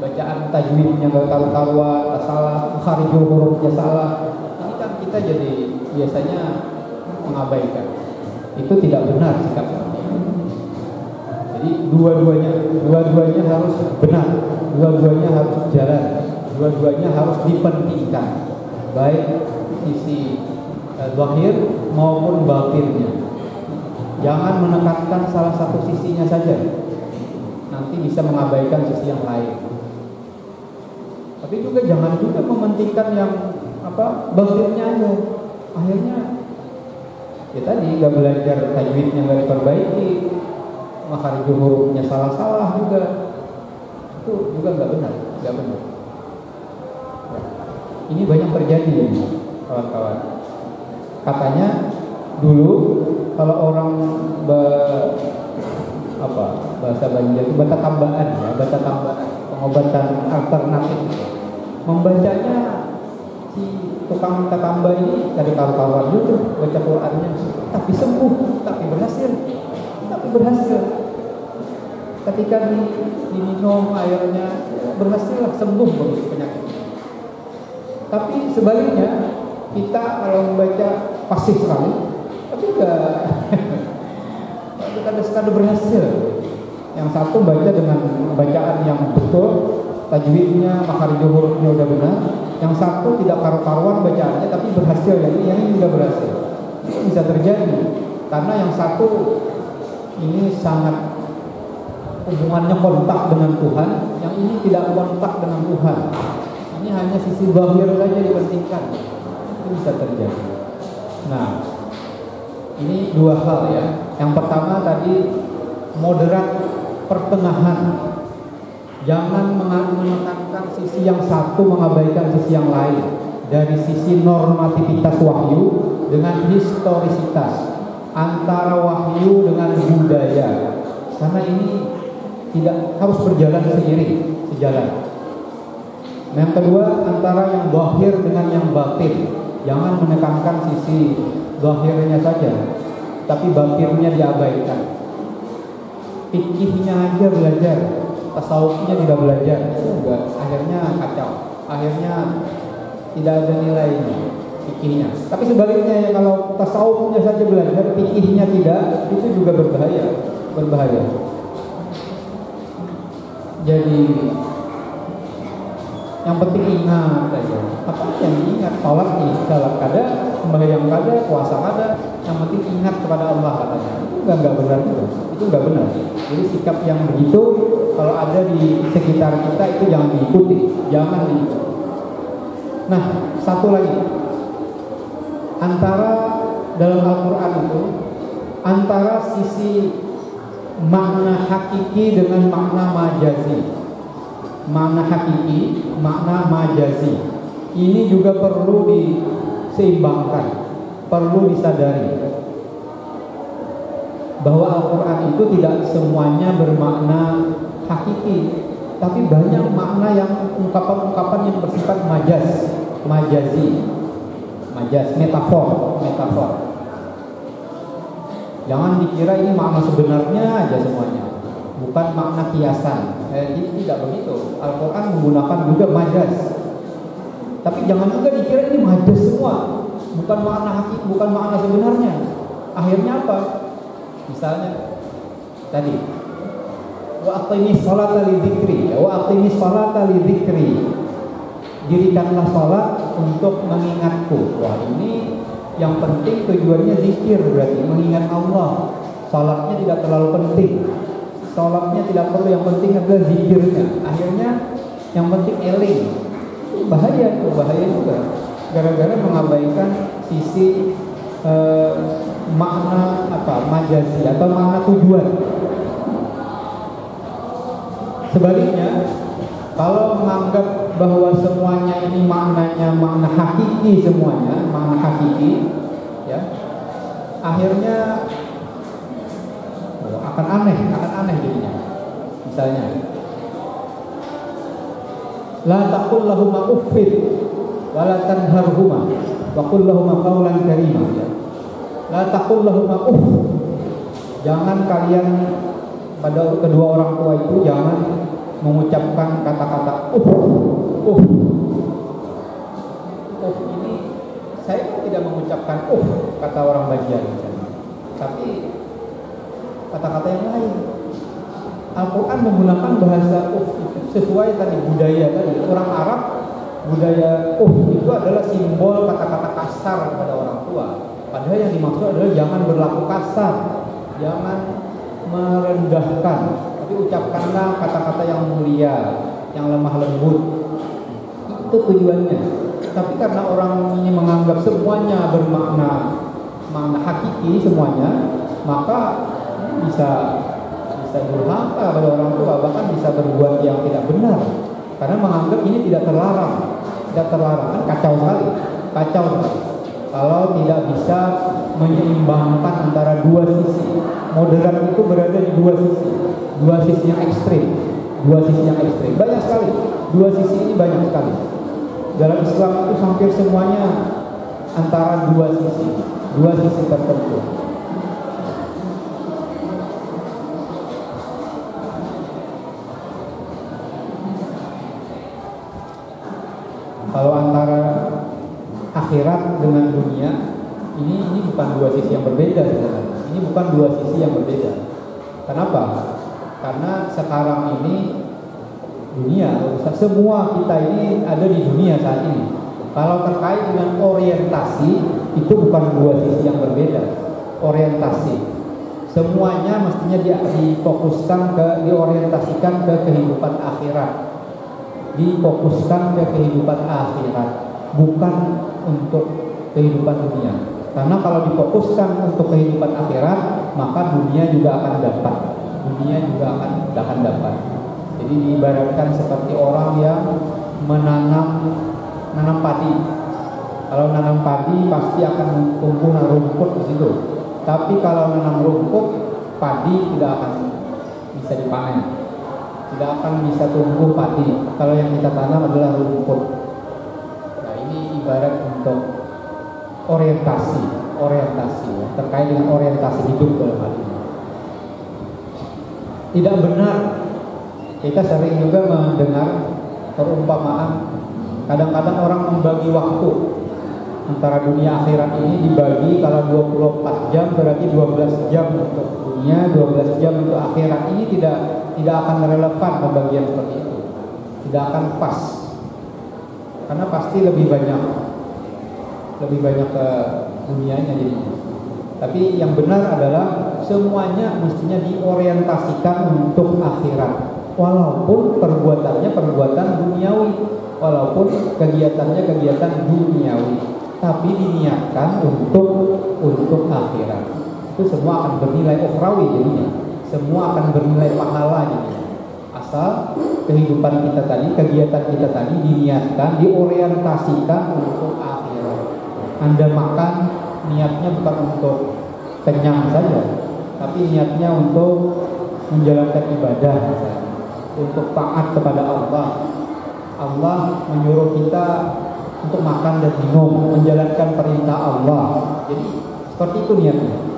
Speaker 2: bacaan tajwidnya karu-karuan salah, kharijul hurufnya salah, ini kan kita jadi biasanya mengabaikan. Itu tidak benar sikap seperti itu. Jadi dua-duanya harus benar, dua-duanya harus jalan, dua-duanya harus dipentingkan, baik sisi zahir maupun batinnya. Jangan menekankan salah satu sisinya saja, nanti bisa mengabaikan sisi yang lain. Tapi juga jangan juga mementingkan yang batinnya aja. Akhirnya ya tadi nggak belajar tajwidnya, nggak diperbaiki, makharij hurufnya salah-salah juga, itu juga nggak benar. Ini banyak terjadi ya, kawan-kawan. Katanya dulu kalau orang bahasa Banjar itu bata tambahan, pengobatan alternatif, membacanya si tukang tambah ini dari karu-karuan dulu baca Qurannya, tapi sembuh, tapi berhasil. Ketika diminum airnya berhasil sembuh begitu penyakit. Tapi sebaliknya kita kalau membaca pasif sekali, tapi kadang berhasil. Yang satu baca dengan bacaan yang betul, tajwidnya, makharij hurufnya udah benar. Yang satu tidak karu-karuan bacaannya tapi berhasil, yang ini juga berhasil. Itu bisa terjadi karena yang satu ini sangat hubungannya kontak dengan Tuhan, yang ini tidak kontak dengan Tuhan. Ini hanya sisi zahir saja dipentingkan. Itu bisa terjadi. Nah, ini dua hal ya. Yang pertama tadi moderat, pertengahan. Jangan menekankan sisi yang satu, mengabaikan sisi yang lain. Dari sisi normativitas wahyu dengan historisitas, antara wahyu dengan budaya. Karena ini tidak harus berjalan sejalan. Yang kedua, antara yang zahir dengan yang batin. Jangan menekankan sisi zahirnya saja, tapi batinnya diabaikan. Fikihnya aja belajar, tasawufnya tidak belajar, enggak, akhirnya kacau, akhirnya tidak ada nilainya fikihnya. Tapi sebaliknya ya, kalau tasawufnya saja belajar, fikihnya tidak, itu juga berbahaya. Jadi yang penting ingat aja. Apa yang diingat? Sholat kada, sembahyang kada, puasa kada. Yang penting ingat kepada Allah katanya. Itu enggak benar itu. Itu enggak benar. Jadi sikap yang begitu kalau ada di sekitar kita itu jangan diikuti, jangan diikuti. Nah, satu lagi. Antara dalam Al-Qur'an itu antara sisi makna hakiki dengan makna majazi. Makna hakiki, makna majazi. Ini juga perlu diseimbangkan, perlu disadari bahwa Al-Quran itu tidak semuanya bermakna hakiki, tapi banyak makna yang ungkapan-ungkapan yang bersifat majazi, metafor. Jangan dikira ini makna sebenarnya aja semuanya, bukan makna kiasan. Tidak begitu. Al-Quran menggunakan juga majaz. Tapi jangan juga dikira ini majaz semua, bukan makna hakiki, bukan makna sebenarnya. Akhirnya apa? Misalnya tadi, wa aqimis sholata lidzikri, dirikanlah sholat untuk mengingatku. Wah, ini yang penting tujuannya zikir, berarti mengingat Allah. Sholatnya tidak terlalu penting. Sholatnya tidak perlu, yang penting adalah zikirnya. Akhirnya yang penting eling. Bahaya juga. Gara-gara mengabaikan sisi makna majazi atau makna tujuan. Sebaliknya, kalau menganggap bahwa semuanya ini maknanya makna hakiki semuanya, makna hakiki, ya, akhirnya akan aneh jadinya. Misalnya, la taqul lahuma uffin wa la tanharhuma wa qul lahuma qawlan karima. La taqul lahuma uff. Jangan kalian pada kedua orang tua itu jangan mengucapkan kata-kata uff. Uff ini saya tidak mengucapkan uff kata orang Banjar misalnya. Tapi kata-kata yang lain. Al-Quran menggunakan bahasa itu sesuai tadi budaya tadi. Orang Arab budaya itu adalah simbol kata-kata kasar kepada orang tua. Padahal yang dimaksud adalah jangan berlaku kasar, jangan merendahkan, tapi ucapkanlah kata-kata yang mulia, yang lemah lembut. Itu tujuannya. Tapi karena orang ini menganggap semuanya bermakna hakiki semuanya, maka bisa durhaka pada orang tua, bahkan bisa berbuat yang tidak benar karena menganggap ini tidak terlarang kan kacau sekali kalau tidak bisa menyeimbangkan antara dua sisi. Moderat itu berada di dua sisi yang ekstrim, banyak sekali dua sisi ini, banyak sekali dalam Islam itu hampir semuanya antara dua sisi tertentu. Kalau antara akhirat dengan dunia, ini bukan dua sisi yang berbeda sebenarnya. Ini bukan dua sisi yang berbeda. Kenapa? Karena sekarang ini dunia, semua kita ini ada di dunia saat ini. Kalau terkait dengan orientasi, itu bukan dua sisi yang berbeda. Orientasi, semuanya mestinya difokuskan diorientasikan ke kehidupan akhirat. Difokuskan ke kehidupan akhirat, bukan untuk kehidupan dunia. Karena kalau difokuskan untuk kehidupan akhirat, maka dunia juga akan dapat. Jadi diibaratkan seperti orang yang menanam padi. Kalau nanam padi pasti akan tumbuh rumput di situ. Tapi kalau nanam rumput, padi tidak akan bisa dipanen. Tidak akan bisa tumbuh padi kalau yang kita tanam adalah rumput. Nah, ini ibarat untuk orientasi terkait dengan orientasi hidup dalam hal ini. Tidak benar, kita sering juga mendengar perumpamaan. Kadang-kadang orang membagi waktu antara dunia akhirat ini dibagi, kalau 24 jam berarti 12 jam untuk dunia, 12 jam untuk akhirat. Ini tidak akan relevan pembagian seperti itu, tidak akan pas, karena pasti lebih banyak ke dunianya jadinya. Tapi yang benar adalah semuanya mestinya diorientasikan untuk akhirat, walaupun perbuatannya perbuatan duniawi, walaupun kegiatannya kegiatan duniawi, tapi diniatkan untuk akhirat. Itu semua akan bernilai ukhrawi jadinya. Semua akan bernilai pahala jadinya. Asal kehidupan kita tadi, kegiatan kita tadi diniatkan, diorientasikan untuk akhirat. Anda makan niatnya bukan untuk kenyang saja, tapi niatnya untuk menjalankan ibadah misalnya, untuk taat kepada Allah. Allah menyuruh kita untuk makan dan minum, menjalankan perintah Allah. Jadi seperti itu niatnya.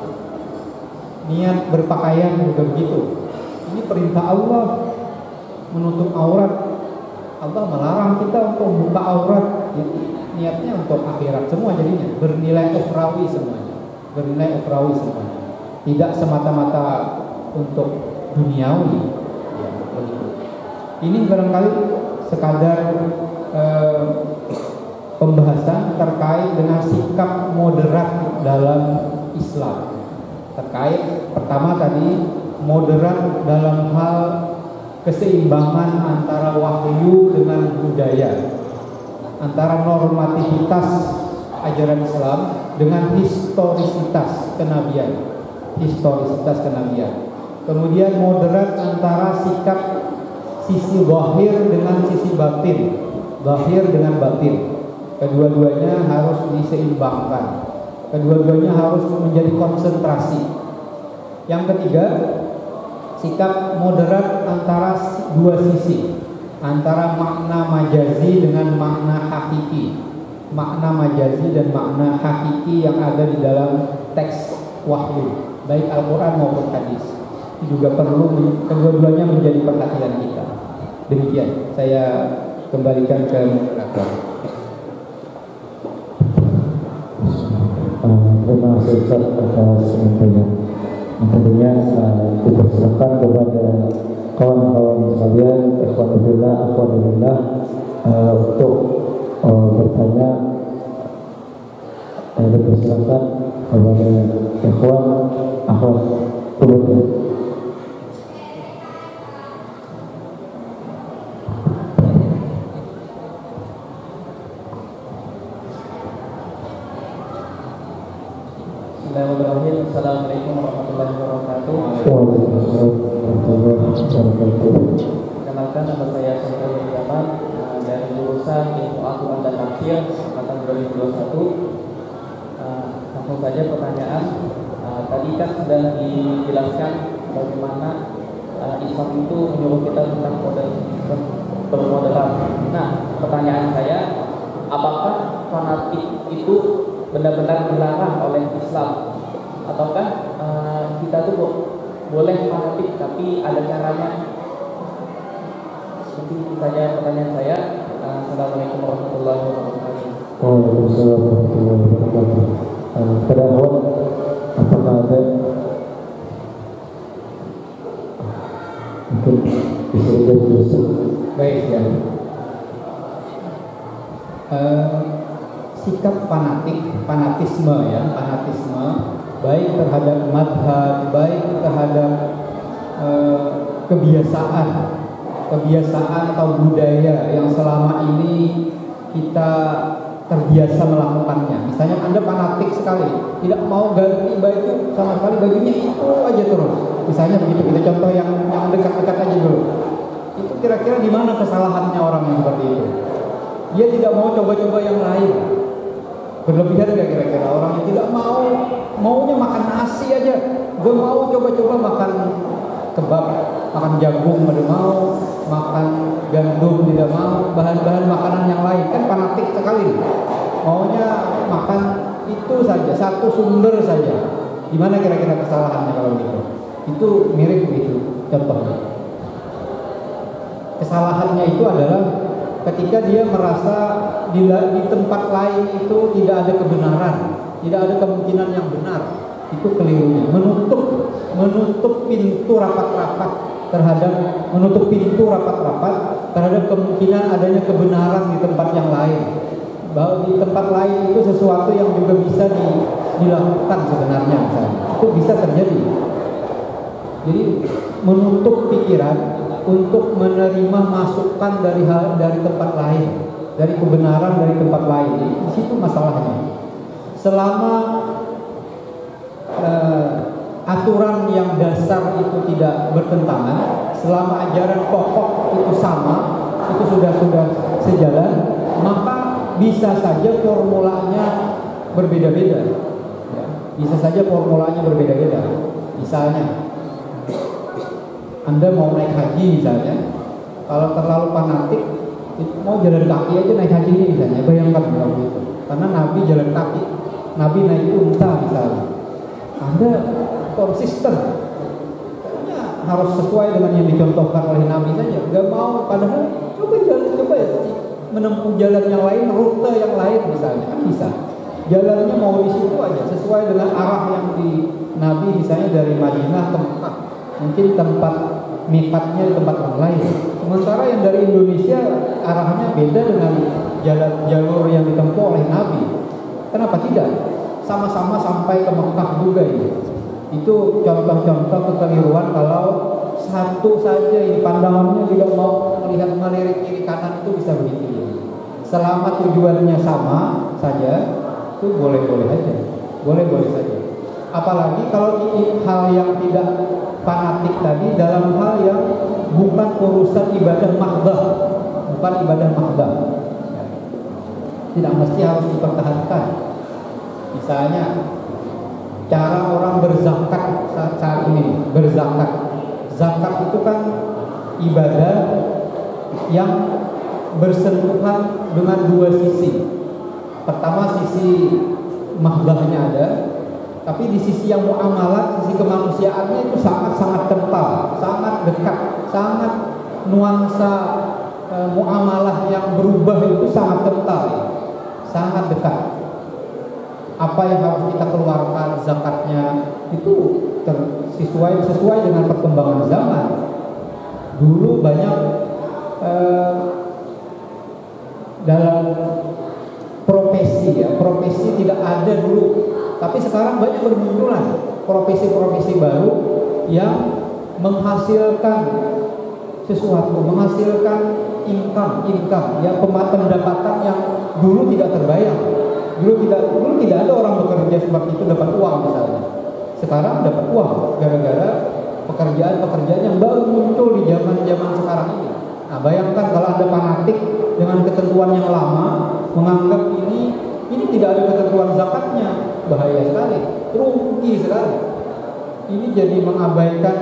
Speaker 2: Niat berpakaian juga begitu. Ini perintah Allah, menutup aurat. Allah melarang kita untuk membuka aurat. Jadi niatnya untuk akhirat semua jadinya, bernilai ukhrawi semuanya. Tidak semata-mata untuk duniawi. Ya, begitu. Ini barangkali sekadar pembahasan terkait dengan sikap moderat dalam Islam. Terkait pertama tadi moderat dalam hal keseimbangan antara wahyu dengan budaya, antara normativitas ajaran Islam dengan historisitas kenabian. Kemudian moderat antara sikap sisi zahir dengan sisi batin, kedua-duanya harus diseimbangkan. Kedua-duanya harus menjadi konsentrasi. Yang ketiga, sikap moderat antara dua sisi, antara makna majazi dengan makna hakiki. Makna majazi dan makna hakiki yang ada di dalam teks wahyu, baik Al-Quran maupun hadis. Itu juga perlu, kedua-duanya menjadi perhatian kita. Demikian, saya kembalikan ke moderator.
Speaker 1: Terima kasih Ustaz atas infonya. Tentunya dipersilakan kepada kawan-kawan sekalian, ikhwanillah, akhwanillah, untuk bertanya, dipersilakan kepada ikhwan, akhwat, keluarga.
Speaker 3: Bismillahirrahmanirrahim. Assalamualaikum warahmatullahi wabarakatuh.
Speaker 1: Waalaikumsalam warahmatullahi wabarakatuh.
Speaker 3: Kenalkan, nama saya Saiful Yaman dari jurusan Ilmu Al-Quran dan Tafsir angkatan 2021. Langsung saja pertanyaan. Tadi kan sudah dijelaskan bagaimana Islam itu menyuruh kita tentang bermodelan. Nah, pertanyaan saya, apakah fanatik itu benar-benar dilarang oleh Islam, ataukah kita tuh boleh fanatik tapi ada caranya? Seperti itu saja pertanyaan saya. Assalamualaikum warahmatullahi wabarakatuh.
Speaker 1: Waalaikumsalam warahmatullahi wabarakatuh. Pada awal, apakah ada mungkin bisa jadi
Speaker 2: Baik ya. Sikap fanatisme baik terhadap madhab, baik terhadap kebiasaan atau budaya yang selama ini kita terbiasa melakukannya. Misalnya Anda fanatik sekali, tidak mau ganti baju sama sekali, bajunya itu aja terus. Misalnya begitu, kita contoh yang dekat-dekat aja dulu. Itu kira-kira di mana kesalahannya orang yang seperti itu? Dia tidak mau coba-coba yang lain. Berlebihan gak kira-kira orang yang tidak maunya makan nasi aja, gak mau coba-coba makan kebab, makan jagung tidak mau, makan gandum tidak mau, bahan-bahan makanan yang lain, kan fanatik sekali. Maunya makan itu saja, satu sumber saja. Di mana kira-kira kesalahannya kalau gitu? Itu mirip begitu contohnya. Kesalahannya itu adalah ketika dia merasa di tempat lain itu tidak ada kebenaran, tidak ada kemungkinan yang benar, itu kelirunya. Menutup pintu rapat-rapat terhadap kemungkinan adanya kebenaran di tempat yang lain. Bahwa di tempat lain itu sesuatu yang juga bisa dilakukan sebenarnya, misalnya. Itu bisa terjadi. Jadi menutup pikiran untuk menerima masukan dari tempat lain, dari kebenaran dari tempat lain. Di situ masalahnya. Selama aturan yang dasar itu tidak bertentangan, selama ajaran pokok itu sama, itu sudah sejalan, maka bisa saja formulanya berbeda-beda. Ya, bisa saja formulanya berbeda-beda. Misalnya, Anda mau naik haji misalnya, kalau terlalu fanatik, mau jalan kaki aja naik haji ini misalnya, bayangkan kalau gitu. Karena Nabi jalan kaki, Nabi naik unta misalnya. Anda konsisten, kayaknya harus sesuai dengan yang dicontohkan oleh Nabi saja. Gak mau, padahal coba ya, menempuh jalan yang lain, rute yang lain misalnya, kan bisa. Jalannya mau di situ aja, sesuai dengan arah yang di Nabi misalnya dari Madinah ke Mekah. Mungkin tempat mikatnya di tempat yang lain. Sementara yang dari Indonesia arahnya beda dengan jalur yang ditempuh oleh Nabi. Kenapa tidak? Sama-sama sampai ke Mekah juga ini. Itu contoh-contoh kekeliruan kalau satu saja ini pandangannya tidak mau melirik kiri kanan, itu bisa begitu. Selama tujuannya sama saja, itu boleh-boleh saja. Boleh-boleh saja. Apalagi kalau hal yang tidak fanatik tadi dalam hal yang bukan urusan ibadah mahdah, tidak mesti harus dipertahankan. Misalnya cara orang berzakat saat ini, zakat itu kan ibadah yang bersentuhan dengan dua sisi. Pertama, sisi mahdahnya ada, tapi di sisi yang muamalah, sisi kemanusiaannya itu sangat-sangat kental, sangat dekat, sangat nuansa muamalah yang berubah itu sangat kental, sangat dekat. Apa yang harus kita keluarkan zakatnya itu sesuai dengan perkembangan zaman. Dulu banyak dalam profesi tidak ada dulu, tapi sekarang banyak bermunculan profesi-profesi baru yang menghasilkan sesuatu, menghasilkan income ya, pendapatan yang dulu tidak terbayang. Dulu tidak ada orang bekerja seperti itu dapat uang misalnya. Sekarang dapat uang gara-gara pekerjaan yang baru muncul di zaman sekarang ini. Nah, bayangkan kalau ada fanatik dengan ketentuan yang lama menganggap ini tidak ada ketentuan zakatnya, bahaya sekali, rugi sekali. Ini jadi mengabaikan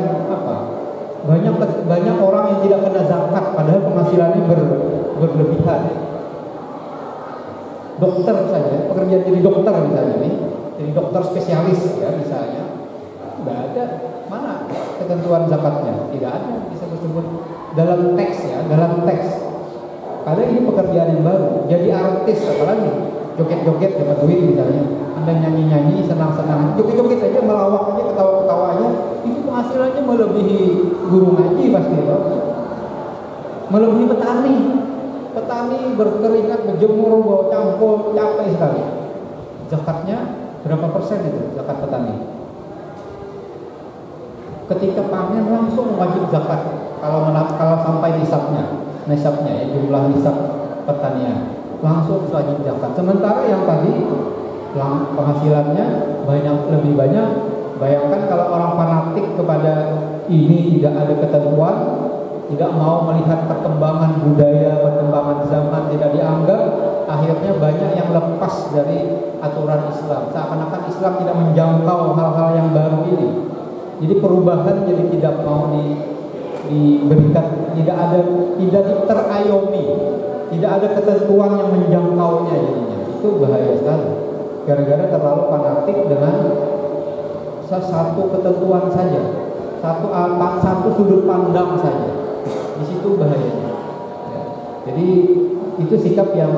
Speaker 2: banyak orang yang tidak kena zakat padahal penghasilannya berlebihan. Dokter saja, pekerjaan jadi dokter misalnya nih, jadi dokter spesialis ya misalnya, tidak ada mana ketentuan zakatnya, tidak ada disebut dalam teks. Karena ini pekerjaan yang baru. Jadi artis apalagi joget-joget dapat duit misalnya, Anda nyanyi-nyanyi senang-senang, joget-joget aja, melawak aja, ketawa-ketawanya, itu penghasilannya melebihi guru ngaji pasti, melebihi petani berkeringat, berjemur, bawa campur, capek sekali. Zakatnya berapa persen itu zakat petani? Ketika panen langsung wajib zakat kalau sampai nisabnya ya, jumlah nisab pertanian langsung wajib zakat. Sementara yang tadi penghasilannya lebih banyak. Bayangkan kalau orang fanatik kepada ini, tidak ada ketentuan, tidak mau melihat perkembangan budaya, perkembangan zaman, tidak dianggap, akhirnya banyak yang lepas dari aturan Islam. Seakan-akan Islam tidak menjangkau hal-hal yang baru ini. Jadi perubahan jadi tidak mau diberikan, tidak terayomi, tidak ada ketentuan yang menjangkaunya jadinya. Itu bahaya sekali. Gara-gara terlalu fanatik dengan satu ketentuan saja, satu sudut pandang saja. Di situ bahayanya. Ya. Jadi itu sikap yang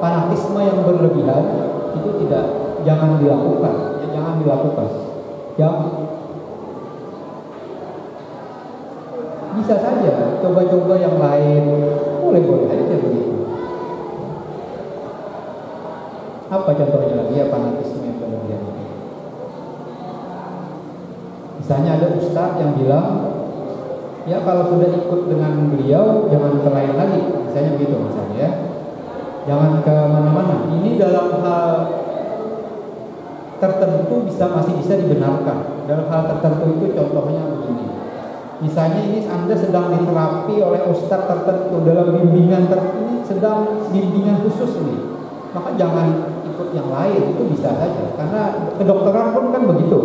Speaker 2: fanatisme yang berlebihan itu jangan dilakukan. Yang bisa saja coba-coba yang lain, boleh aja begitu. Apa contohnya lagi ya fanatisme yang berlebihan ini? Misalnya ada ustadz yang bilang, ya kalau sudah ikut dengan beliau jangan ke lain lagi, misalnya begitu misalnya ya, jangan ke mana-mana. Ini dalam hal tertentu masih bisa dibenarkan. Dalam hal tertentu itu contohnya begini. Misalnya ini Anda sedang diterapi oleh ustadz tertentu dalam bimbingan ini sedang bimbingan khusus nih, maka jangan ikut yang lain, itu bisa saja. Karena kedokteran pun kan begitu.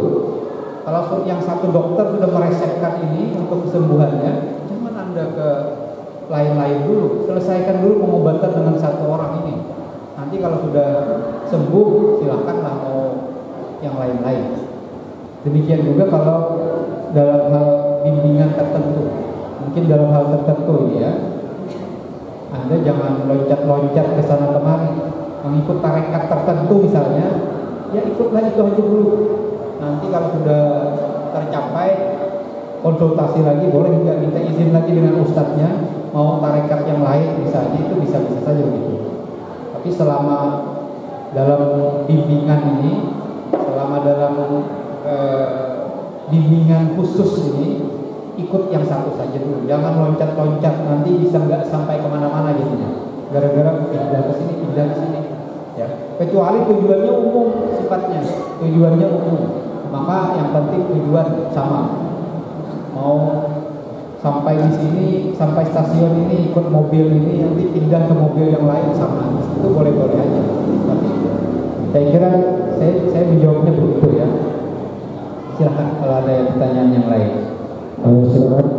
Speaker 2: Kalau yang satu dokter sudah meresepkan ini untuk kesembuhannya, jangan Anda ke lain-lain dulu. Selesaikan dulu pengobatan dengan satu orang ini. Nanti kalau sudah sembuh, silakanlah mau yang lain-lain. Demikian juga kalau dalam hal bimbingan tertentu, mungkin dalam hal tertentu ini ya, Anda jangan loncat-loncat ke sana kemari, mengikut tarekat tertentu misalnya, ya ikutlah itu aja dulu. Nanti kalau sudah tercapai, konsultasi lagi, boleh juga minta izin lagi dengan ustadznya, mau tarekat yang lain misalnya, itu bisa-bisa saja begitu. Tapi selama dalam bimbingan ini, selama dalam bimbingan khusus ini, ikut yang satu saja dulu, jangan loncat-loncat, nanti bisa nggak sampai kemana-mana jadinya, gara-gara pindah ke sini ya. Kecuali tujuannya umum, sifatnya tujuannya umum, maka yang penting tujuan sama, mau sampai di sini, sampai stasiun ini ikut mobil ini, nanti pindah ke mobil yang lain sama, itu boleh-boleh aja. Tapi saya kira saya menjawabnya begitu ya. Silahkan kalau ada pertanyaan yang lain.
Speaker 1: Silakan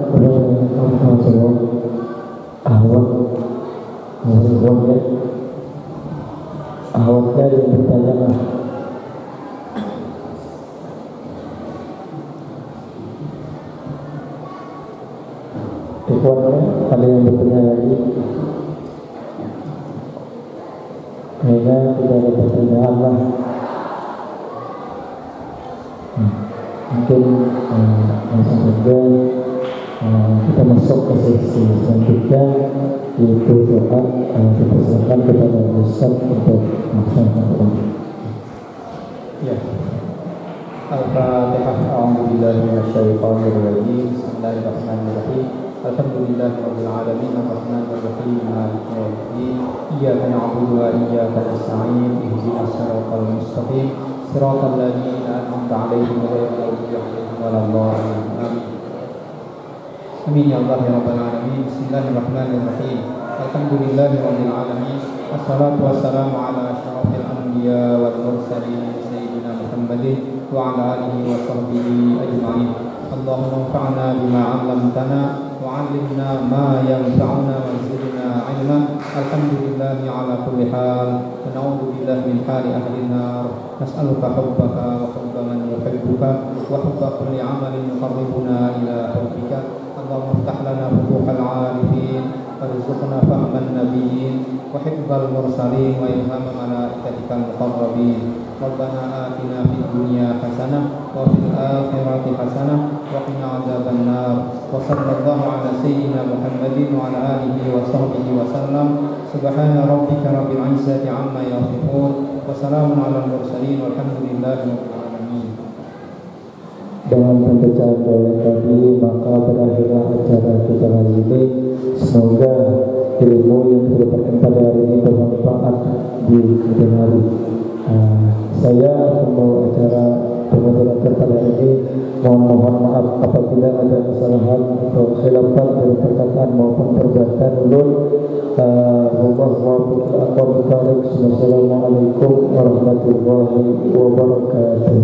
Speaker 1: awalnya yang bertanya. Ikhwannya ada yang bertanya lagi? Kayaknya tidak ada pertanyaan lah. Mungkin langsung saja Kita masuk ke sesi selanjutnya, yaitu doa. Dipersilakan kepada Ustaz untuk melaksanakan.
Speaker 2: Ya. Al-Fatihah. A'udzubillahi minasyaitonir rajim. Bismillahirrahmanirrahim. Alhamdulillahirabbil alamin arrahmanir rahim maliki yaumiddin. Iyyaka na'budu wa iyyaka nasta'in. Ihdinas siratal mustaqim. Siratal ladzina an'amta 'alaihim ghairil maghdubi 'alaihim waladdallin. Amin. Amin ya Allah ya rabbal alamin. Bismillahirrahmanirrahim. Alhamdulillahirabbil alamin. Wassalatu wassalamu ala asyrafil anbiya wal mursalin sayyidina Muhammadin wa ala alihi wa sahbihi ajma'in. Allahumma anfa'na bima 'allamtana wa 'allimna ma yanfa'una wa zidna 'ilma. Alhamdulillahi ala kulli hal wa na'udzu billahi min hali ahli an-nar. Nas'aluka hubbaka wa hubba man yuhibbuka wa hubba kulli 'amalin yuqarribuna ila hubbika. Allahumma iftah lana futuhal 'arifin warzuqna fahman nabiyyin wa hifdzal mursalin wa ilhama malaikatikal muqarrabin. Rabbana atina fid dunya hasanah wa fil akhirati hasanah wa qina adzabannar. Wa sallallahu ala sayyidina Muhammadin wa ala alihi wa sahbihi wa sallam. Subhana rabbika rabbil izzati amma yasifun wa salamun alal mursalin walhamdulillahi rabbil alamin.
Speaker 1: Dengan pembacaan doa tadi, maka berakhirlah acara kita hari ini. Semoga ilmu yang diberikan pada hari ini bermanfaat di kemudian hari. Saya membawa acara pemoderator pada hari ini. Mohon maaf apabila ada kesalahan atau khilafan dari perkataan maupun perbuatan ulun. Wassalamualaikum warahmatullahi wabarakatuh.